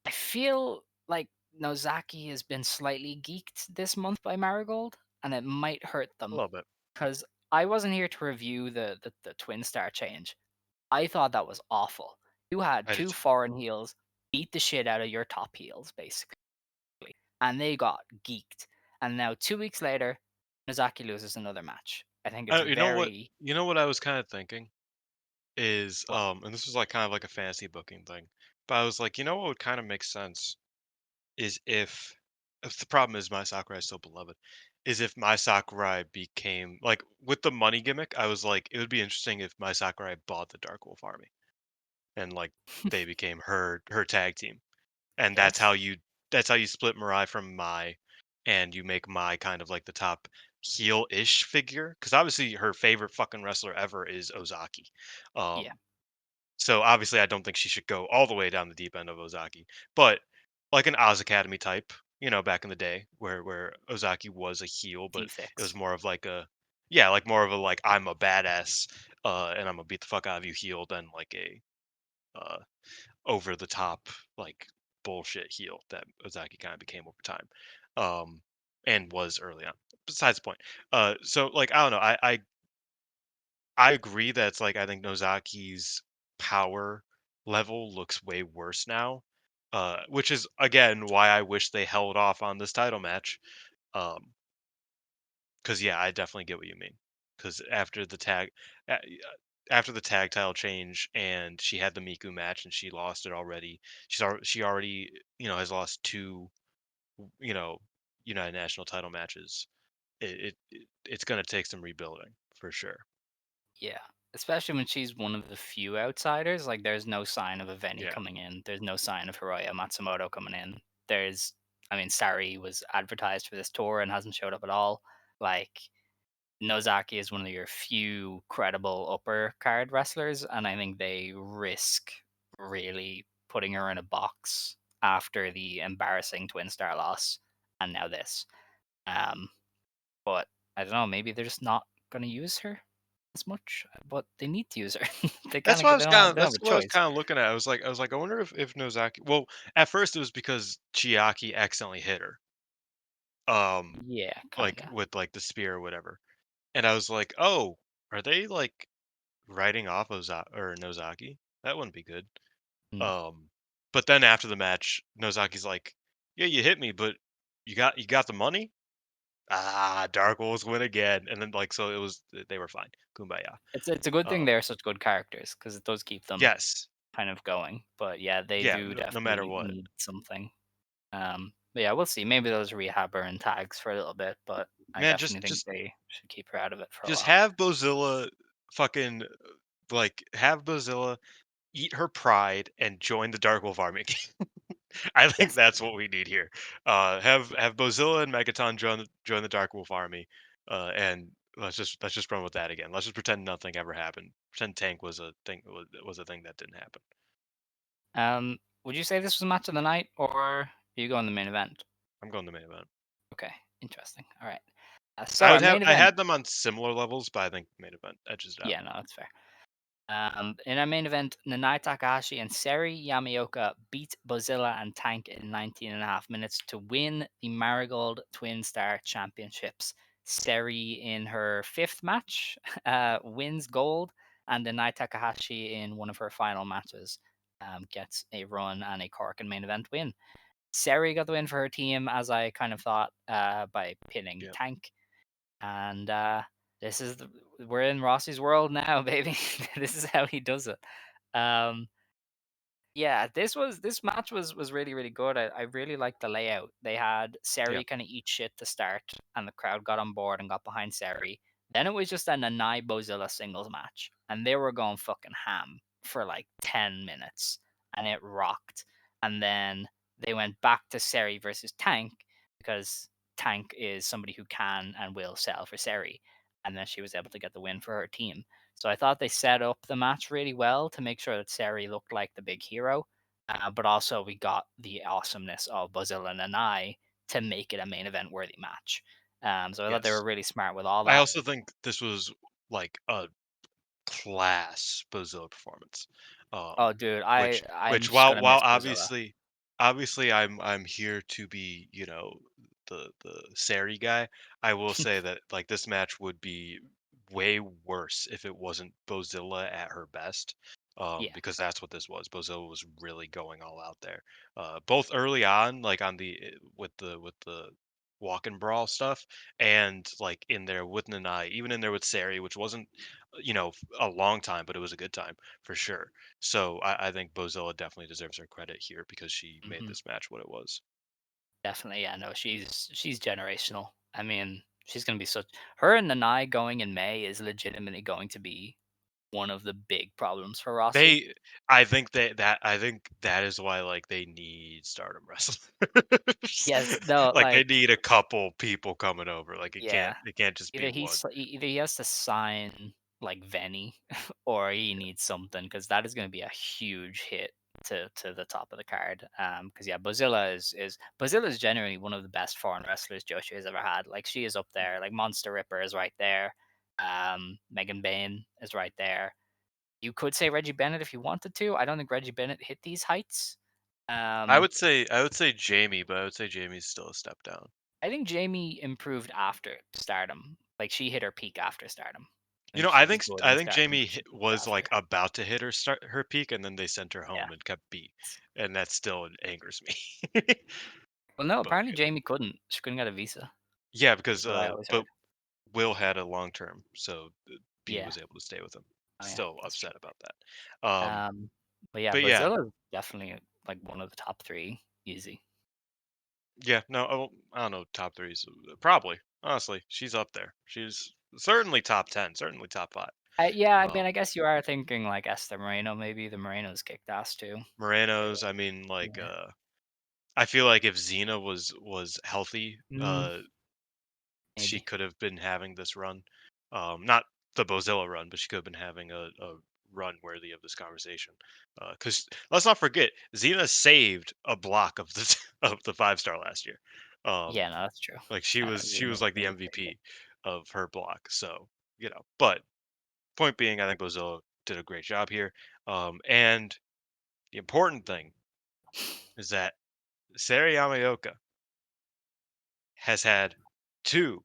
I feel like Nozaki has been slightly geeked this month by Marigold, and it might hurt A them little bit. because I wasn't here to review the twin star change. I thought that was awful. You had I did two too. foreign heels beat the shit out of your top heels, basically, and they got geeked. And now 2 weeks later, Nozaki loses another match. I think it's You know what? very You know what I was kind of thinking is, what and this was like kind of like a fantasy booking thing, but I was like, what would kind of make sense is if the problem is my Sakurai is so beloved, is if my Sakurai became like with the money gimmick. I was like, it would be interesting if my Sakurai bought the Dark Wolf Army and like they became her tag team. And yes, that's how you split Mirai from Mai, and you make Mai kind of like the top heel-ish figure because obviously her favorite fucking wrestler ever is Ozaki. yeah, Um, so obviously I don't think she should go all the way down the deep end of Ozaki, but like an Oz Academy type, back in the day where Ozaki was a heel, but it was D6. more of like a yeah, like more of a like I'm a badass and I'm gonna beat the fuck out of you heel than like a uh over the top like bullshit heel that Ozaki kind of became over time, um, and was early on. Besides the point, so like I don't know, I agree that it's like I think Nozaki's power level looks way worse now, which is again why I wish they held off on this title match, because yeah, I definitely get what you mean. Because after the tag title change and she had the Miku match and she lost it already. She already has lost two you know United National title matches. It's gonna take some rebuilding for sure. Yeah, especially when she's one of the few outsiders. Like, there's no sign of Eveni Yeah, coming in. There's no sign of Hiroya Matsumoto coming in. I mean, Sari was advertised for this tour and hasn't showed up at all. Like, Nozaki is one of your few credible upper card wrestlers, and I think they risk really putting her in a box after the embarrassing Twin Star loss and now this. Um, but I don't know, maybe they're just not going to use her as much, but they need to use her. They don't have that's a what I was choice. kind of looking at. I wonder if Nozaki. Well, at first it was because Chiaki accidentally hit her, Yeah, like kinda. with like the spear or whatever, and I was like, oh, are they like writing off or Nozaki? That wouldn't be good. Mm. Um, but then after the match, Nozaki's like, "Yeah, you hit me, but you got the money? Dark Wolves win again, and then like so it was they were fine. Kumbaya. It's a good thing Um, they're such good characters because it does keep them yes, kind of going. But yeah, they yeah, do no matter definitely what. need something. But yeah, we'll see. Maybe those rehab her in tags for a little bit, but I Man, definitely think they should keep her out of it for a just while. have Bozilla fucking like have Bozilla eat her pride and join the Dark Wolf army. I think Yes. that's what we need here. Have Bozilla and Megaton join the Dark Wolf army, and let's just run with that again. Let's just pretend nothing ever happened. Pretend Tank was a thing that didn't happen. Would you say this was match of the night, or are you going the main event? I'm going to main event. Okay, interesting. All right. So our main I event. had them on similar levels, but I think main event edges it out. Yeah, no, that's fair. In our main event, Nanae Takahashi and Seri Yamaoka beat Bozilla and Tank in 19.5 minutes to win the Marigold Twin Star Championships. Seri, in her fifth match, wins gold, and Nanae Takahashi, in one of her final matches, gets a run and a Cork and main event win. Seri got the win for her team, as I kind of thought, by pinning Yeah, Tank. And this is we're in Rossi's world now, baby. This is how he does it. Um, yeah, this match was really really good. I really liked the layout. They had yeah, Seri kind of eat shit to start, and the crowd got on board and got behind Seri. Then it was just a Nanai Bozilla singles match, and they were going fucking ham for like 10 minutes, and it rocked. And then they went back to Seri versus Tank because Tank is somebody who can and will sell for Seri, and then she was able to get the win for her team. So I thought they set up the match really well to make sure that Seri looked like the big hero, but also we got the awesomeness of Bozilla and Nanae to make it a main event worthy match. So I thought they were yes. really smart with all I that. also think this was like a class Bozilla performance. Oh, dude, Which I'm which just gonna while miss Bozilla. obviously I'm here to be, the Sari guy. I will say that like this match would be way worse if it wasn't Bozilla at her best. Yeah. Because that's what this was. Bozilla was really going all out there. Both early on, like on the with the walk and brawl stuff, and like in there with Nanai, even in there with Sari, which wasn't a long time, but it was a good time for sure. So I think Bozilla definitely deserves her credit here because she made Hmm. this match what it was. Definitely, yeah. No, she's generational. I mean, she's gonna be such. Her and Nanae going in May is legitimately going to be one of the big problems for Rossi. They, I think that is why like they need Stardom wrestlers. Yes, no, Like they like need a couple people coming over. Like yeah. it can't just be one. Either he has to sign like Venny or he needs something because that is going to be a huge hit to the top of the card. Because yeah, Bozilla is genuinely one of the best foreign wrestlers Joshua has ever had. Like she is up there. Like Monster Ripper is right there. Megan Bain is right there. You could say Reggie Bennett if you wanted to. I don't think Reggie Bennett hit these heights. Um, I would say Jamie, but I would say Jamie's still a step down. I think Jamie improved after Stardom. Like she hit her peak after Stardom. I You think know, she was good I in think Stardom, Jamie but she peaked was like after. about to hit her peak, and then they sent her Yeah. home and kept B, and that still angers me. Well, no, But apparently Jamie couldn't. She couldn't get a visa. yeah, That's because what I always but heard. Will had a long term, so B Yeah. was able to stay with him. Oh yeah, Still that's true. upset about that. Um, but yeah, But yeah, Bozilla is definitely like one of the top three, easy. yeah, no, I don't know, top threes, probably. Honestly, she's up there. She's certainly top 10, certainly top 5. Yeah, I Um, mean, I guess you are thinking like Esther Moreno. Maybe the Moreno's kicked ass too. Moreno's, I mean, like, Yeah. I feel like if Xena was healthy, Mm, she maybe. could have been having this run. Not the Bozilla run, but she could have been having a run worthy of this conversation. Because let's not forget, Xena saved a block of the of the 5-star last year. Yeah, no, that's true. Like she Xena, was like the Xena saved it. MVP of her block. So but point being, I think Bozilla did a great job here. And the important thing is that Saree Yamaoka has had two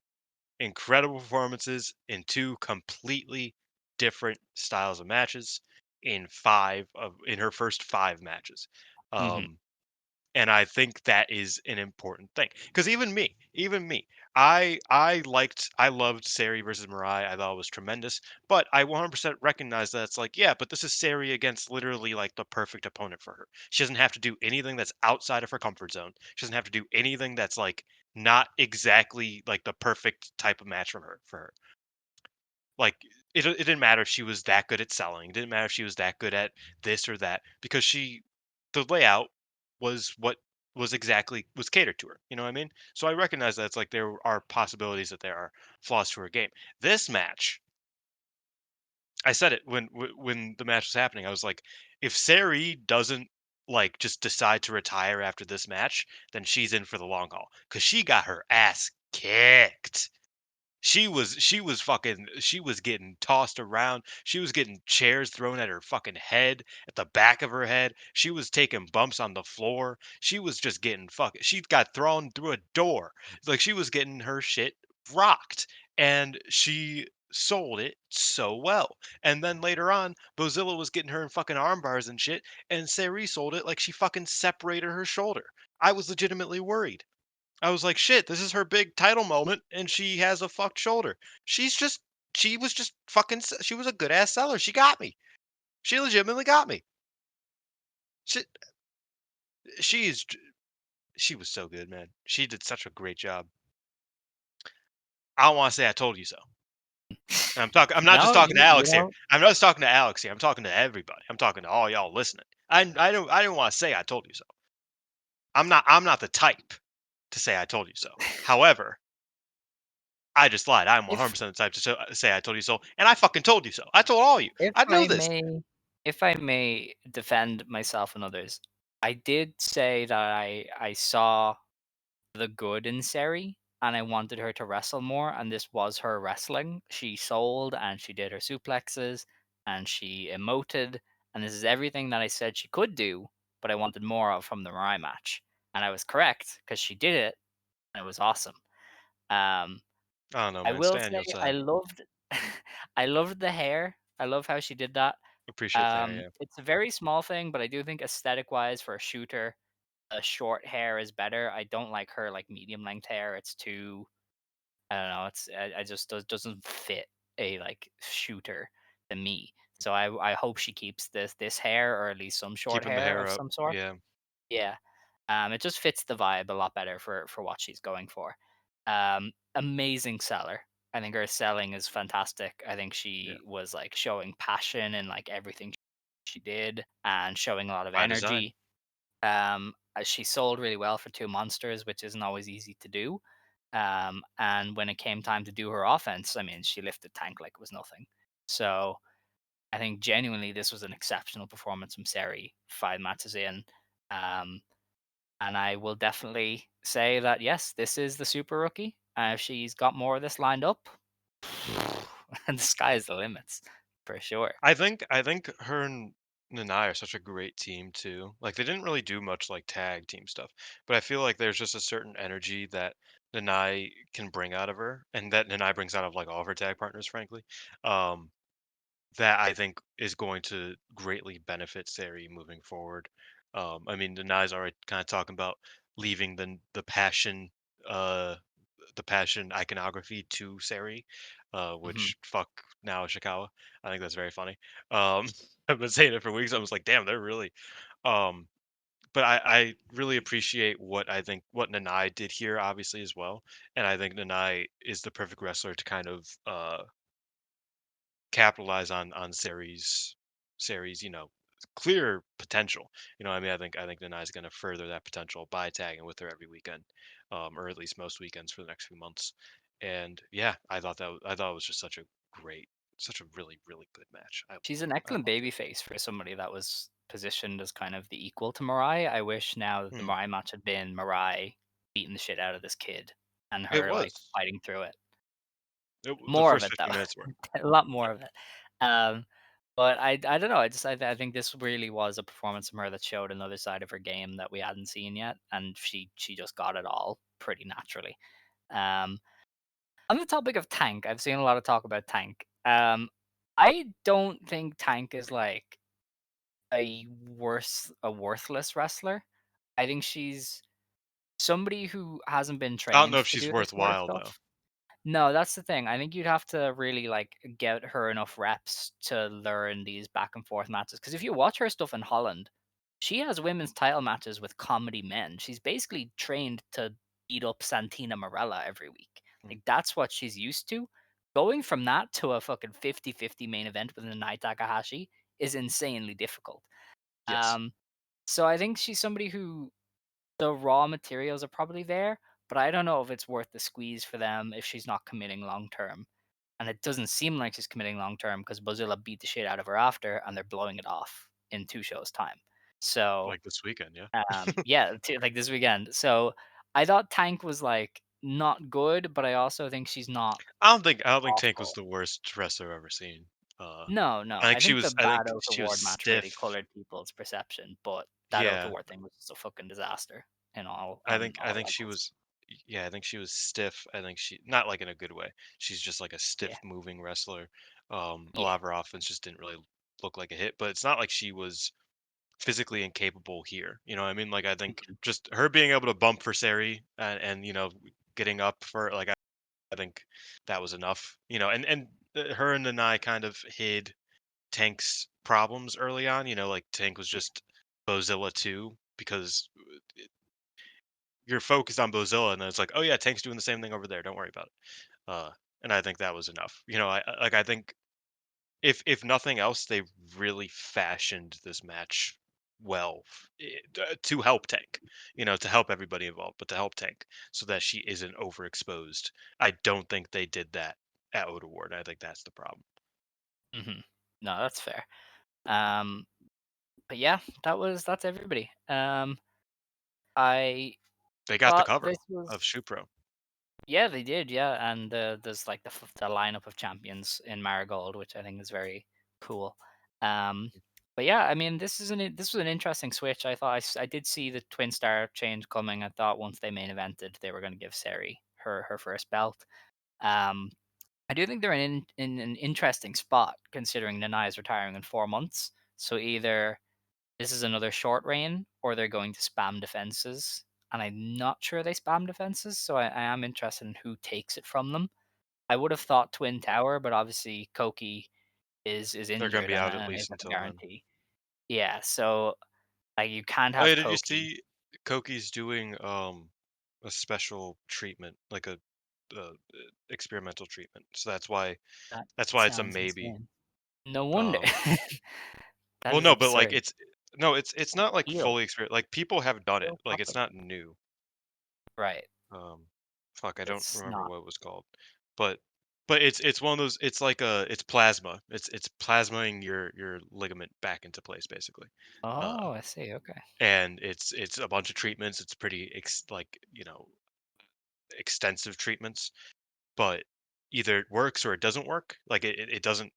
incredible performances in two completely different styles of matches in her first 5 matches. Hmm. Um, And I think that is an important thing. Because even me, I loved Seri versus Mirai. I thought it was tremendous. But I 100% recognize that it's like, yeah, but this is Seri against literally like the perfect opponent for her. She doesn't have to do anything that's outside of her comfort zone. She doesn't have to do anything that's like not exactly like the perfect type of match for her. Like it didn't matter if she was that good at selling. It didn't matter if she was that good at this or that because the layout was what was catered to her. You know what I mean? So I recognize that it's like there are possibilities that there are flaws to her game. This match, I said it when the match was happening. I was like, if Sari doesn't like just decide to retire after this match, then she's in for the long haul because she got her ass kicked. She was getting tossed around. She was getting chairs thrown at her fucking head, at the back of her head. She was taking bumps on the floor. She was just getting she got thrown through a door. Like she was getting her shit rocked. And she sold it so well. And then later on, Bozilla was getting her in fucking arm bars and shit, and Sari sold it like she fucking separated her shoulder. I was legitimately worried. I was like, "Shit, this is her big title moment, and she has a fucked shoulder." She's just, she was just fucking, she was a good ass seller. She got me. She legitimately got me. She, she is, she was so good, man. She did such a great job. I don't want to say I told you so. And I'm talking. I'm not just No, talking to you Alex here. know, I'm not just talking to Alex here. I'm talking to everybody. I'm talking to all y'all listening. I didn't want to say I told you so. I'm not the type to say I told you so. However, I just lied. I'm if 100% the type to say I told you so, and I fucking told you so. I told all you. if I know I this. may if I may defend myself and others, I did say that I saw the good in Seri, and I wanted her to wrestle more, and this was her wrestling. She sold, and she did her suplexes, and she emoted, and this is everything that I said she could do, but I wanted more of from the Mirai match. And I was correct because she did it, and it was awesome. Um, I don't know, I man. will Stay on say your I side. loved I loved the hair. I love how she did that. Appreciate the hair, yeah. It's a very small thing, but I do think aesthetic wise for a shooter, short hair is better. I don't like her like medium length hair. It's too, I don't know. I just doesn't fit a like shooter to me. So I hope she keeps this hair or at least some short Keeping the hair hair of up. some sort. Yeah. Yeah. It just fits the vibe a lot better for what she's going for. Amazing seller. I think her selling is fantastic. I think Yeah. she was like showing passion in like everything she did and showing a lot of By design. energy. She sold really well for two monsters, which isn't always easy to do. And when it came time to do her offense, I mean, she lifted tank like it was nothing. So I think genuinely this was an exceptional performance from Seri 5 matches in. Um, and I will definitely say that yes, this is the super rookie. If she's got more of this lined up, and the sky is the limits for sure. I think her and Nanae are such a great team too. Like they didn't really do much like tag team stuff, but I feel like there's just a certain energy that Nanae can bring out of her, and that Nanae brings out of like all of her tag partners, frankly. Um, that I think is going to greatly benefit Sari moving forward. I mean, Nanae's already kind of talking about leaving uh, the passion iconography to Sari, Hmm. which fuck now Ishikawa. I think that's very funny. Um, I've been saying it for weeks. I was like, damn, they're really. Um, but I really appreciate what Nanae did here, obviously as well, and I think Nanae is the perfect wrestler to kind of capitalize on Seri's clear potential. You know, what I mean, I think Nanai's going to further that potential by tagging with her every weekend, or at least most weekends for the next few months. And yeah, I thought it was just such a really good match. She's an I excellent loved it. babyface for somebody that was positioned as kind of the equal to Mirai. I wish now that the Hmm. Mirai match had been Mirai beating the shit out of this kid and It her like was fighting through it. the More of first it though, 15 minutes were. a lot Yeah. more of it. Um, but I don't know. I think this really was a performance from her that showed another side of her game that we hadn't seen yet, and she just got it all pretty naturally. Um, on the topic of Tank, I've seen a lot of talk about Tank. I don't think Tank is like a worthless wrestler. I think she's somebody who hasn't been I don't know trained if to she's do this sort of worthwhile though. stuff. No, that's the thing. I think you'd have to really like get her enough reps to learn these back and forth matches. Because if you watch her stuff in Holland, she has women's title matches with comedy men. She's basically trained to beat up Santina Morella every week. Mm. Like that's what she's used to. Going from that to a fucking 50-50 main event with Nanae Takahashi is insanely difficult. Yes. Um, so I think she's somebody who the raw materials are probably there, but I don't know if it's worth the squeeze for them if she's not committing long term. And it doesn't seem like she's committing long term because Bozilla beat the shit out of her after, and they're blowing it off in 2 shows time. So, Like this weekend, yeah. yeah, like this weekend. So I thought Tank was like not good, but I also think she's not I don't think Tank was awful. the worst wrestler I've ever seen. Uh, No, no. I think I she think the was I bad think Oath she was Award match really stiff. colored people's perception, but that Oath Yeah, Award thing was just a fucking disaster in all I on think I all think she levels. was yeah, I think she was stiff. I think she not like in a good way. She's just like a Yeah, stiff moving wrestler. A yeah. lot of her offense just didn't really look like a hit, but it's not like she was physically incapable here. You know what I mean? Like I think Mhm. just her being able to bump for Seri and getting up for like I think that was enough. And her and Nanai kind of hid Tank's problems early on. Like Tank was Yeah. just Bozilla too because you're focused on Bozilla and then it's like, oh yeah, Tank's doing the same thing over there. Don't worry about it. Uh, and I think that was enough. I think if nothing else, they really fashioned this match well to help Tank, to help everybody involved, but to help Tank so that she isn't overexposed. I don't think they did that at Oda Ward. I think that's the problem. Mhm. No, that's fair. Um, but yeah, that's everybody. I They got the thought cover this was of Shupro. yeah, they did, yeah, and there's like the lineup of champions in Marigold, which I think is very cool. Um, but yeah, I mean, this was an interesting switch. I thought I did see the twin star change coming. I thought once they main evented, they were going to give Seri her first belt. Um, I do think they're in an interesting spot considering Nanae is retiring in 4 months. So either this is another short reign or they're going to spam defenses. And I'm not sure they spam defenses, so I am interested in who takes it from them. I would have thought Twin Tower, but obviously Koki is They're going to injured be out at and least isn't a until then. guarantee. Yeah, so like you can't Oh yeah, have did you Koki. see Koki's doing a special treatment, like a experimental treatment. So That that's why it's a sounds maybe. insane. No wonder. Um, That well, is no, but like absurd. it's not like Heal. fully experienced. Like people have done it. Heal Like it's properly. not new. Right. Um, fuck, I don't It's remember not. what it was called, but it's one of those. It's like it's plasma. It's plasmaing your ligament back into place basically. Uh, Oh, I see. Okay. and it's a bunch of treatments. It's pretty like extensive treatments, but either it works or it doesn't work. Like it doesn't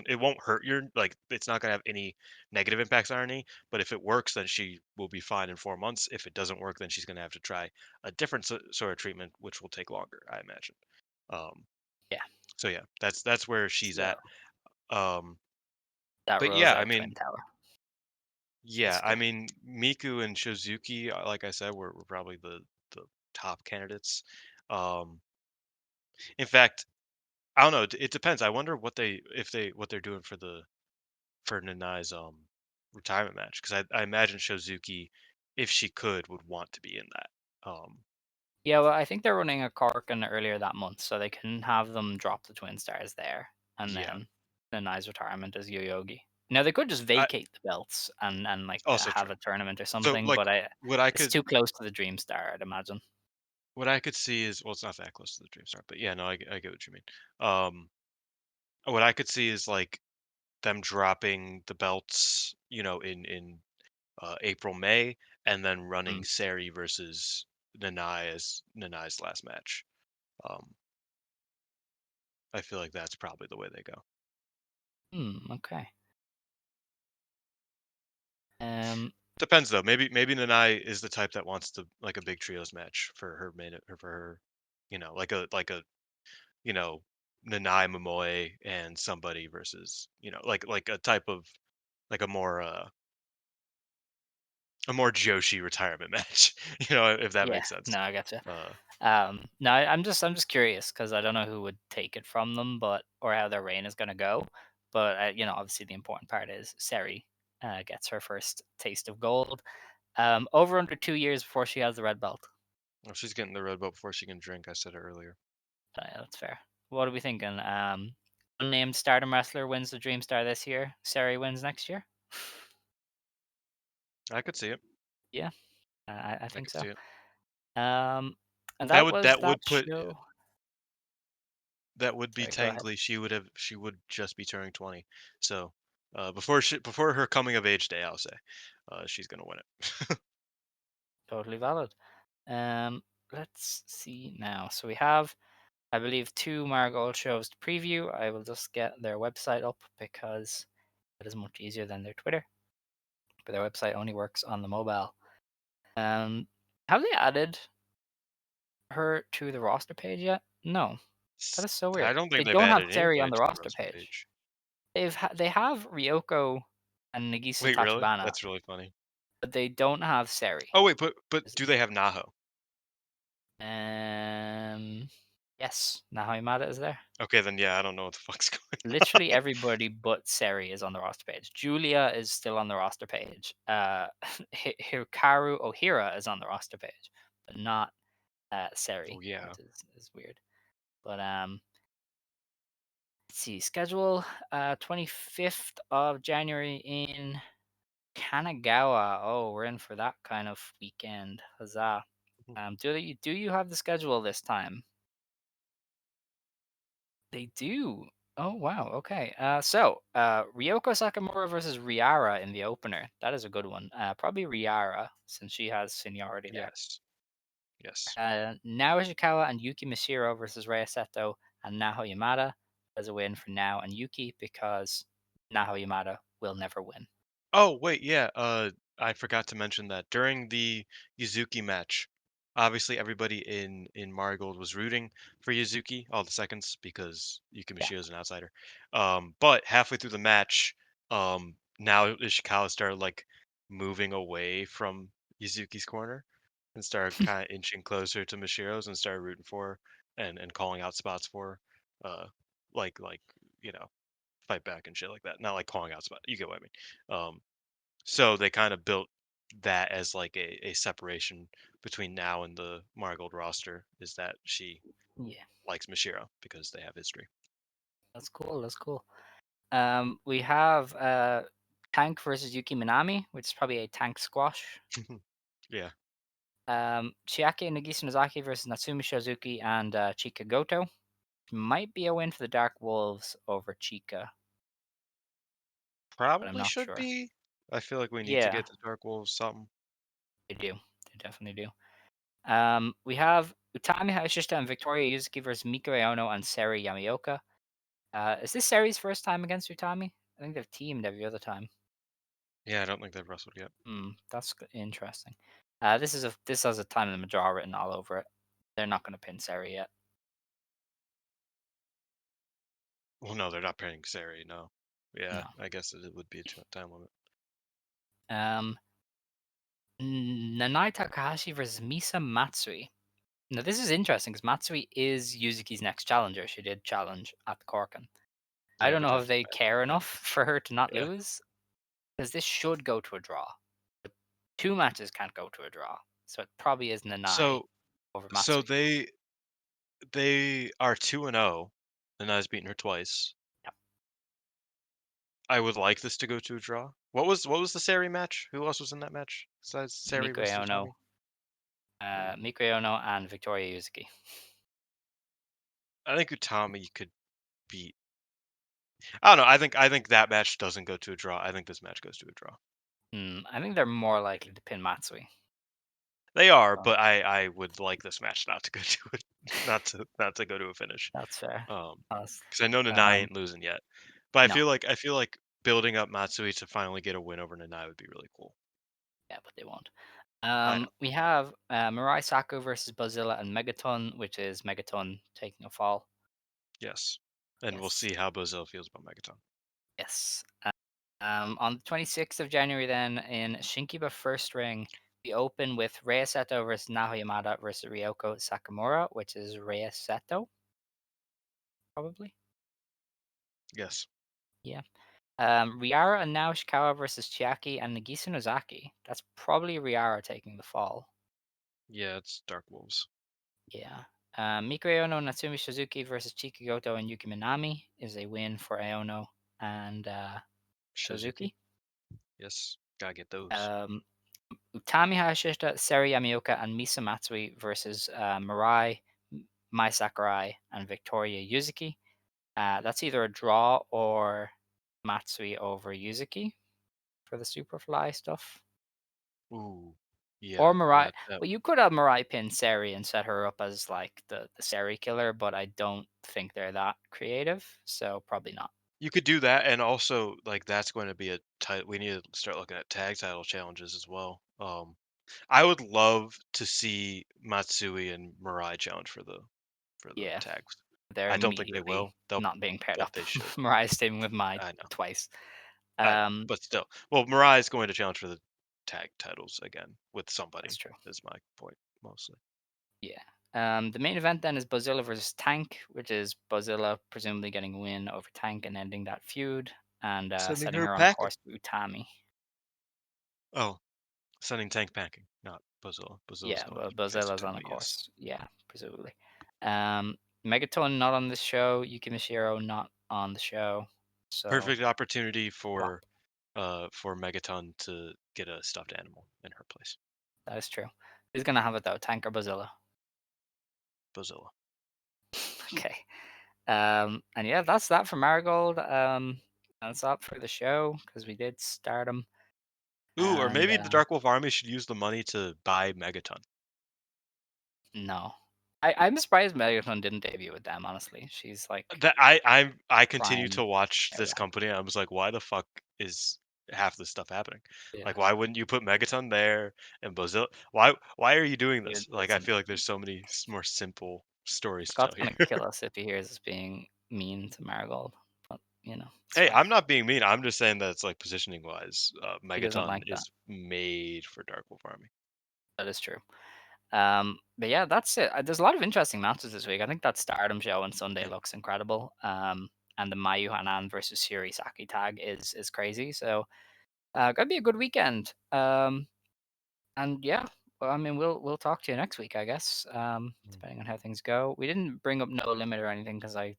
it won't hurt your like it's not gonna have any negative impacts on her knee. But if it works, then she will be fine in 4 months. If it doesn't work, then she's gonna have to try a different sort of treatment, which will take longer, I imagine. Um, Yeah. so yeah, that's where she's So at. Um, that but rules yeah, I out Twin mean, Tower, yeah, I basically. mean, Miku and Shizuki, like I said, were probably the top candidates. Um, in fact, I don't know. It depends. I wonder what they're doing for Nanai's retirement match because I imagine Shozuki, if she could, would want to be in that. Yeah, well, I think they're running a Corkin earlier that month, so they can have them drop the Twin Stars there, and Yeah, then the nice retirement as Yoyogi. Now they could just I vacate the belts and like also have true. a tournament or So something, like but what I it's could too close to the Dream Star, I'd imagine. what I could see is well, it's not that close to the Dream Star, but yeah, no, I get what you mean. Um, what I could see is like them dropping the belts, in April May, and then running Mm. Seri versus Nanae as Nanae's last match. Um, I feel like that's probably the way they go. Okay. Um, Depends though. Maybe Nanai is the type that wants to like a big trios match for her main or for her, like a you know Nanai Momoe and somebody versus like a type of like a more a more Joshi retirement match, if that Yeah, makes sense. no, I gotcha. Uh, No, I'm just curious because I don't know who would take it from them, but or how their reign is gonna go. But obviously the important part is Seri gets her first taste of gold. Over under 2 years before she has the red belt. well, she's getting the red belt before she can drink. I said it earlier. Yeah, that's fair. What are we thinking? Unnamed Stardom wrestler wins the Dream Star this year. Seri wins next year. I could see it. Yeah, I I think could so. see it. Um, and That that would was that that would put show. that would be Sorry, go ahead. technically she would just be turning 20. So before her coming of age day, I'll say, she's gonna win it. Totally valid. Um, let's see now. So we have, I believe, two Marigold shows to preview. I will just get their website up because it is much easier than their Twitter. But their website only works on the mobile. Have they added her to the roster page yet? No. That is so I weird. don't They think they've don't have added Seri on anybody the to the roster roster page. page. They have Ryoko and Nagisa Wait, really? Tachibana, That's really funny. but they don't have Seri. Oh wait, but do they have Naho? Um, yes, Nanae Yamada is there. Okay, then yeah, I don't know what the fuck's going on. Literally everybody but Seri is on the roster page. Julia is still on the roster page. Hikaru Ohira is on the roster page, but not Oh Seri, yeah. which is weird. But let's see schedule. 25th of January in Kanagawa. Oh, we're in for that kind of weekend. Huzzah! Do you have the schedule this time? They do. Oh wow. Okay. Ryoko Sakamura versus Riara in the opener. That is a good one. Probably Riara since she has seniority there. Yes. Yes. Nao Ishikawa and Yuki Mashiro versus Rei Seto and Naho Yamada. As a win for Nao and Yuki because Naho Yamada will never win. Oh, wait, yeah, I forgot to mention that during the Yuzuki match, obviously everybody in Marigold was rooting for Yuzuki all the seconds because Yuki Yeah. is an outsider. But halfway through the match, now Ishikawa started like moving away from Yuzuki's corner and started kind of inching closer to Mashiro's and started rooting for her and calling out spots for her, like you know fight back and shit like that. Not like calling out spot. You get what I mean. So they kind of built that as like a separation between now and the Marigold roster is that she Yeah. likes Mashiro because they have history. That's cool. That's cool. We have Tank versus Yuki Minami, which is probably a tank squash. Yeah. Chiaki and Nagisa Nozaki versus Natsumi Shizuki and Chika Goto. Might be a win for the Dark Wolves over Chika, but I'm Probably not should sure. be. I feel like we need to Yeah, get the Dark Wolves something. they do. They definitely do. We have Utami Hayashishita and Victoria Yuzuki versus Miko Ono and Seri Yamaoka. Is this Seri's first time against Utami? I think they've teamed every other time. Yeah, I don't think they've wrestled yet. That's interesting. This has a time limit draw written all over it. They're not going to pin Seri yet. Well, no, they're not paying Sari. No. Yeah, No. I guess it would be a time limit. Um, Nanae Takahashi versus Misa Matsui. Now this is interesting because Matsui is Yuzuki's next challenger. She did challenge at the Corkin. I Yeah, don't but know that if they care enough for her to not yeah. lose because this should go to a draw. But two matches can't go to a draw, so it probably is Nanae So over so Matsui. they are 2-0, and Nana's beaten her twice. Yep. I would like this to go to a draw. What was the Sari match? Who else was in that match besides Sari Miko versus Ono, Utami? Miko Ono, and Victoria Yuzuki. I think Utami could beat. I don't know. I think that match doesn't go to a draw. I think this match goes to a draw. I think they're more likely to pin Matsui. They are, So but I would like this match not to go to it, not to go to a finish. that's fair. That's, Because I know Nanae um, ain't losing yet, but I no, feel like building up Matsui to finally get a win over Nanae would be really cool. yeah, but they won't. I know. We have Mirai Saku versus Bozilla and Megaton, which is Megaton taking a fall. Yes, and we'll Yes, see how Bozil feels about Megaton. yes. On the 26th of January, then in Shinkiba First Ring, we open with Rei Seto versus Naho Yamada versus Ryoko Sakamura, which is Rei Seto, probably. Yes. Yeah. Riara and Nao Ishikawa versus Chiaki and Nagisa Nozaki. That's probably Riara taking the fall. Yeah, it's Dark Wolves. Yeah. Miko Aono and Natsumi Suzuki versus Chika Goto and Yuki Minami is a win for Aono and Shizuki. Suzuki. Yes, gotta get those. Utami Hayashishita, Seri Yamaoka, and Misa Matsui versus Mirai, Mai Sakurai, and Victoria Yuzuki. That's either a draw or Matsui over Yuzuki for the Superfly stuff. Ooh, Or yeah, Mirai. that Well, you could have Mirai pin Seri and set her up as like the Seri killer, but I don't think they're that creative, so probably not. you could do that, and also like that's going to be a tight. We need to start looking at tag title challenges as well. I would love to see Matsui and Mirai challenge for the Yeah, tags. they're I don't think they immediately will. They'll, not being paired but up. they should. Mariah's staying with Mai I know. twice. I know. Um, But still, well, Mirai is going to challenge for the tag titles again with that's somebody. true. Is my point mostly. Yeah. The main event then is Bozilla versus Tank, which is Bozilla presumably getting a win over Tank and ending that feud and Sending setting her her on packing. course to Utami. Oh, sending tank packing, not Bozilla. Bozilla's Yeah, going well, to Fiesta Bozilla's on a Tournament. Yes. course. Yeah, presumably. Megaton not on the show. Yuki Mashiro not on the show. So Perfect opportunity flop. for Megaton to get a stuffed animal in her place. That is true. Who's gonna have it though? Tank or Bozilla? Bozilla. Okay. And yeah, that's that for Marigold. That's that for the show because we did Stardom. Ooh, or And maybe the Dark Wolf Army should use the money to buy Megaton. no, I'm surprised Megaton didn't debut with them. Honestly, she's like That I continue prime to watch this era. company. I was like, why the fuck is half this stuff happening? Yeah, Like, why wouldn't you put Megaton there and Bozilla? Why are you doing dude, this? Like, I listen, feel like there's so many more simple stories to Scott's tell gonna here. kill us if he hears us being mean to Marigold, but it's Hey, fine. I'm not being mean. I'm just saying that it's like positioning wise, He doesn't Megaton like that. is made for Dark Wolf Army. That is true. But yeah, that's it. There's a lot of interesting matches this week. I think that Stardom show on Sunday Yeah. looks incredible. And the Mayu Hanan versus Shiri Saki tag is crazy. So, gonna be a good weekend. And yeah, well, I mean, we'll talk to you next week, I guess. Mm. Depending on how things go. We didn't bring up No Limit or anything because I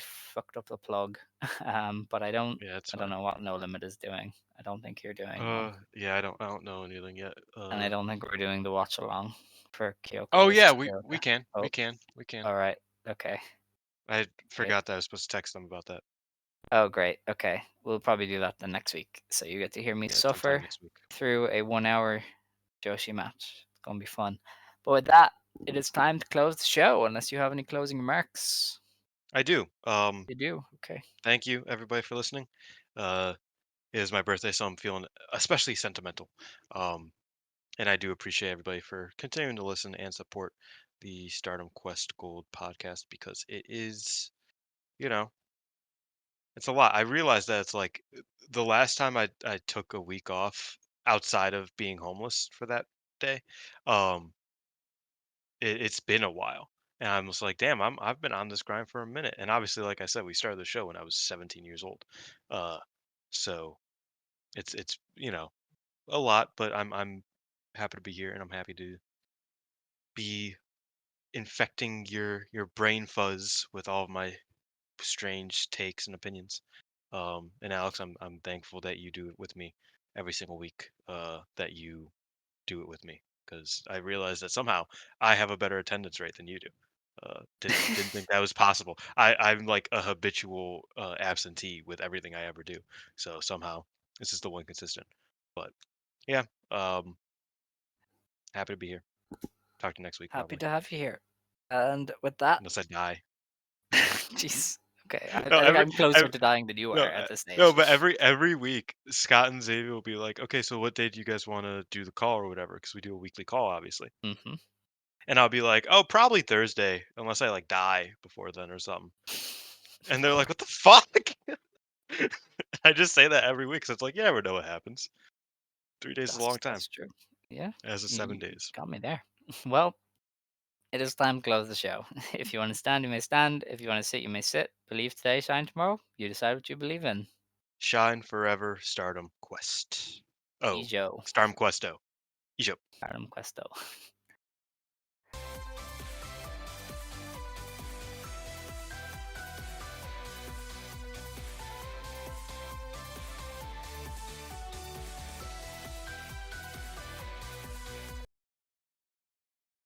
fucked up the plug. But Yeah, it's I don't fine. know what No Limit is doing. I don't think you're doing one, Yeah, I don't know anything yet. and I don't think we're doing the watch along for Kyoko Oh yeah, versus we Kyoka. can, Oh, we can. all right. Okay. I Great. forgot that I was supposed to text them about that. Oh, great. Okay. We'll probably do that the next week. So you get to hear me Yeah, sometime suffer next week. through a 1 hour Joshi match. It's going to be fun. But with that, it is time to close the show, unless you have any closing remarks. I do. You do? Okay. Thank you everybody for listening. Uh, it is my birthday, so I'm feeling especially sentimental. Um, and I do appreciate everybody for continuing to listen and support the Stardom Quest Gold podcast because it is, you know, it's a lot. I realized that it's like the last time I took a week off outside of being homeless for that day, um, it's been a while. And I'm just like, damn, I've been on this grind for a minute. And obviously, like I said, we started the show when I was 17 years old. Uh, so it's a lot, but I'm happy to be here and I'm happy to be infecting your brain fuzz with all of my strange takes and opinions. And Alex, I'm thankful that you do it with me every single week. That you do it with me because I realized that somehow I have a better attendance rate than you do. Didn't think that was possible. I'm like a habitual absentee with everything I ever do. So somehow this is the one consistent. But yeah, happy to be here. Talk to you next week Happy probably, to have you here. And with that, unless I die. jeez. Okay. I No, think I'm closer every to dying than you are no, at this no, stage. but every week, Scott and Xavier will be like, "Okay, so what day do you guys want to do the call or whatever?" Because we do a weekly call, obviously. Hmm. And I'll be like, "Oh, probably Thursday, unless I like die before then or something." And they're like, "What the fuck?" I just say that every week. So it's like, yeah, we know what happens. 3 days is a long time, That's true. Yeah, as is you 7 days. got me there. Well, it is time to close the show. If you want to stand, you may stand. If you want to sit, you may sit. Believe today, shine tomorrow. You decide what you believe in. Shine forever, Stardom Quest. Oh, Ijo. Stardom Questo. Ijo. Stardom Questo.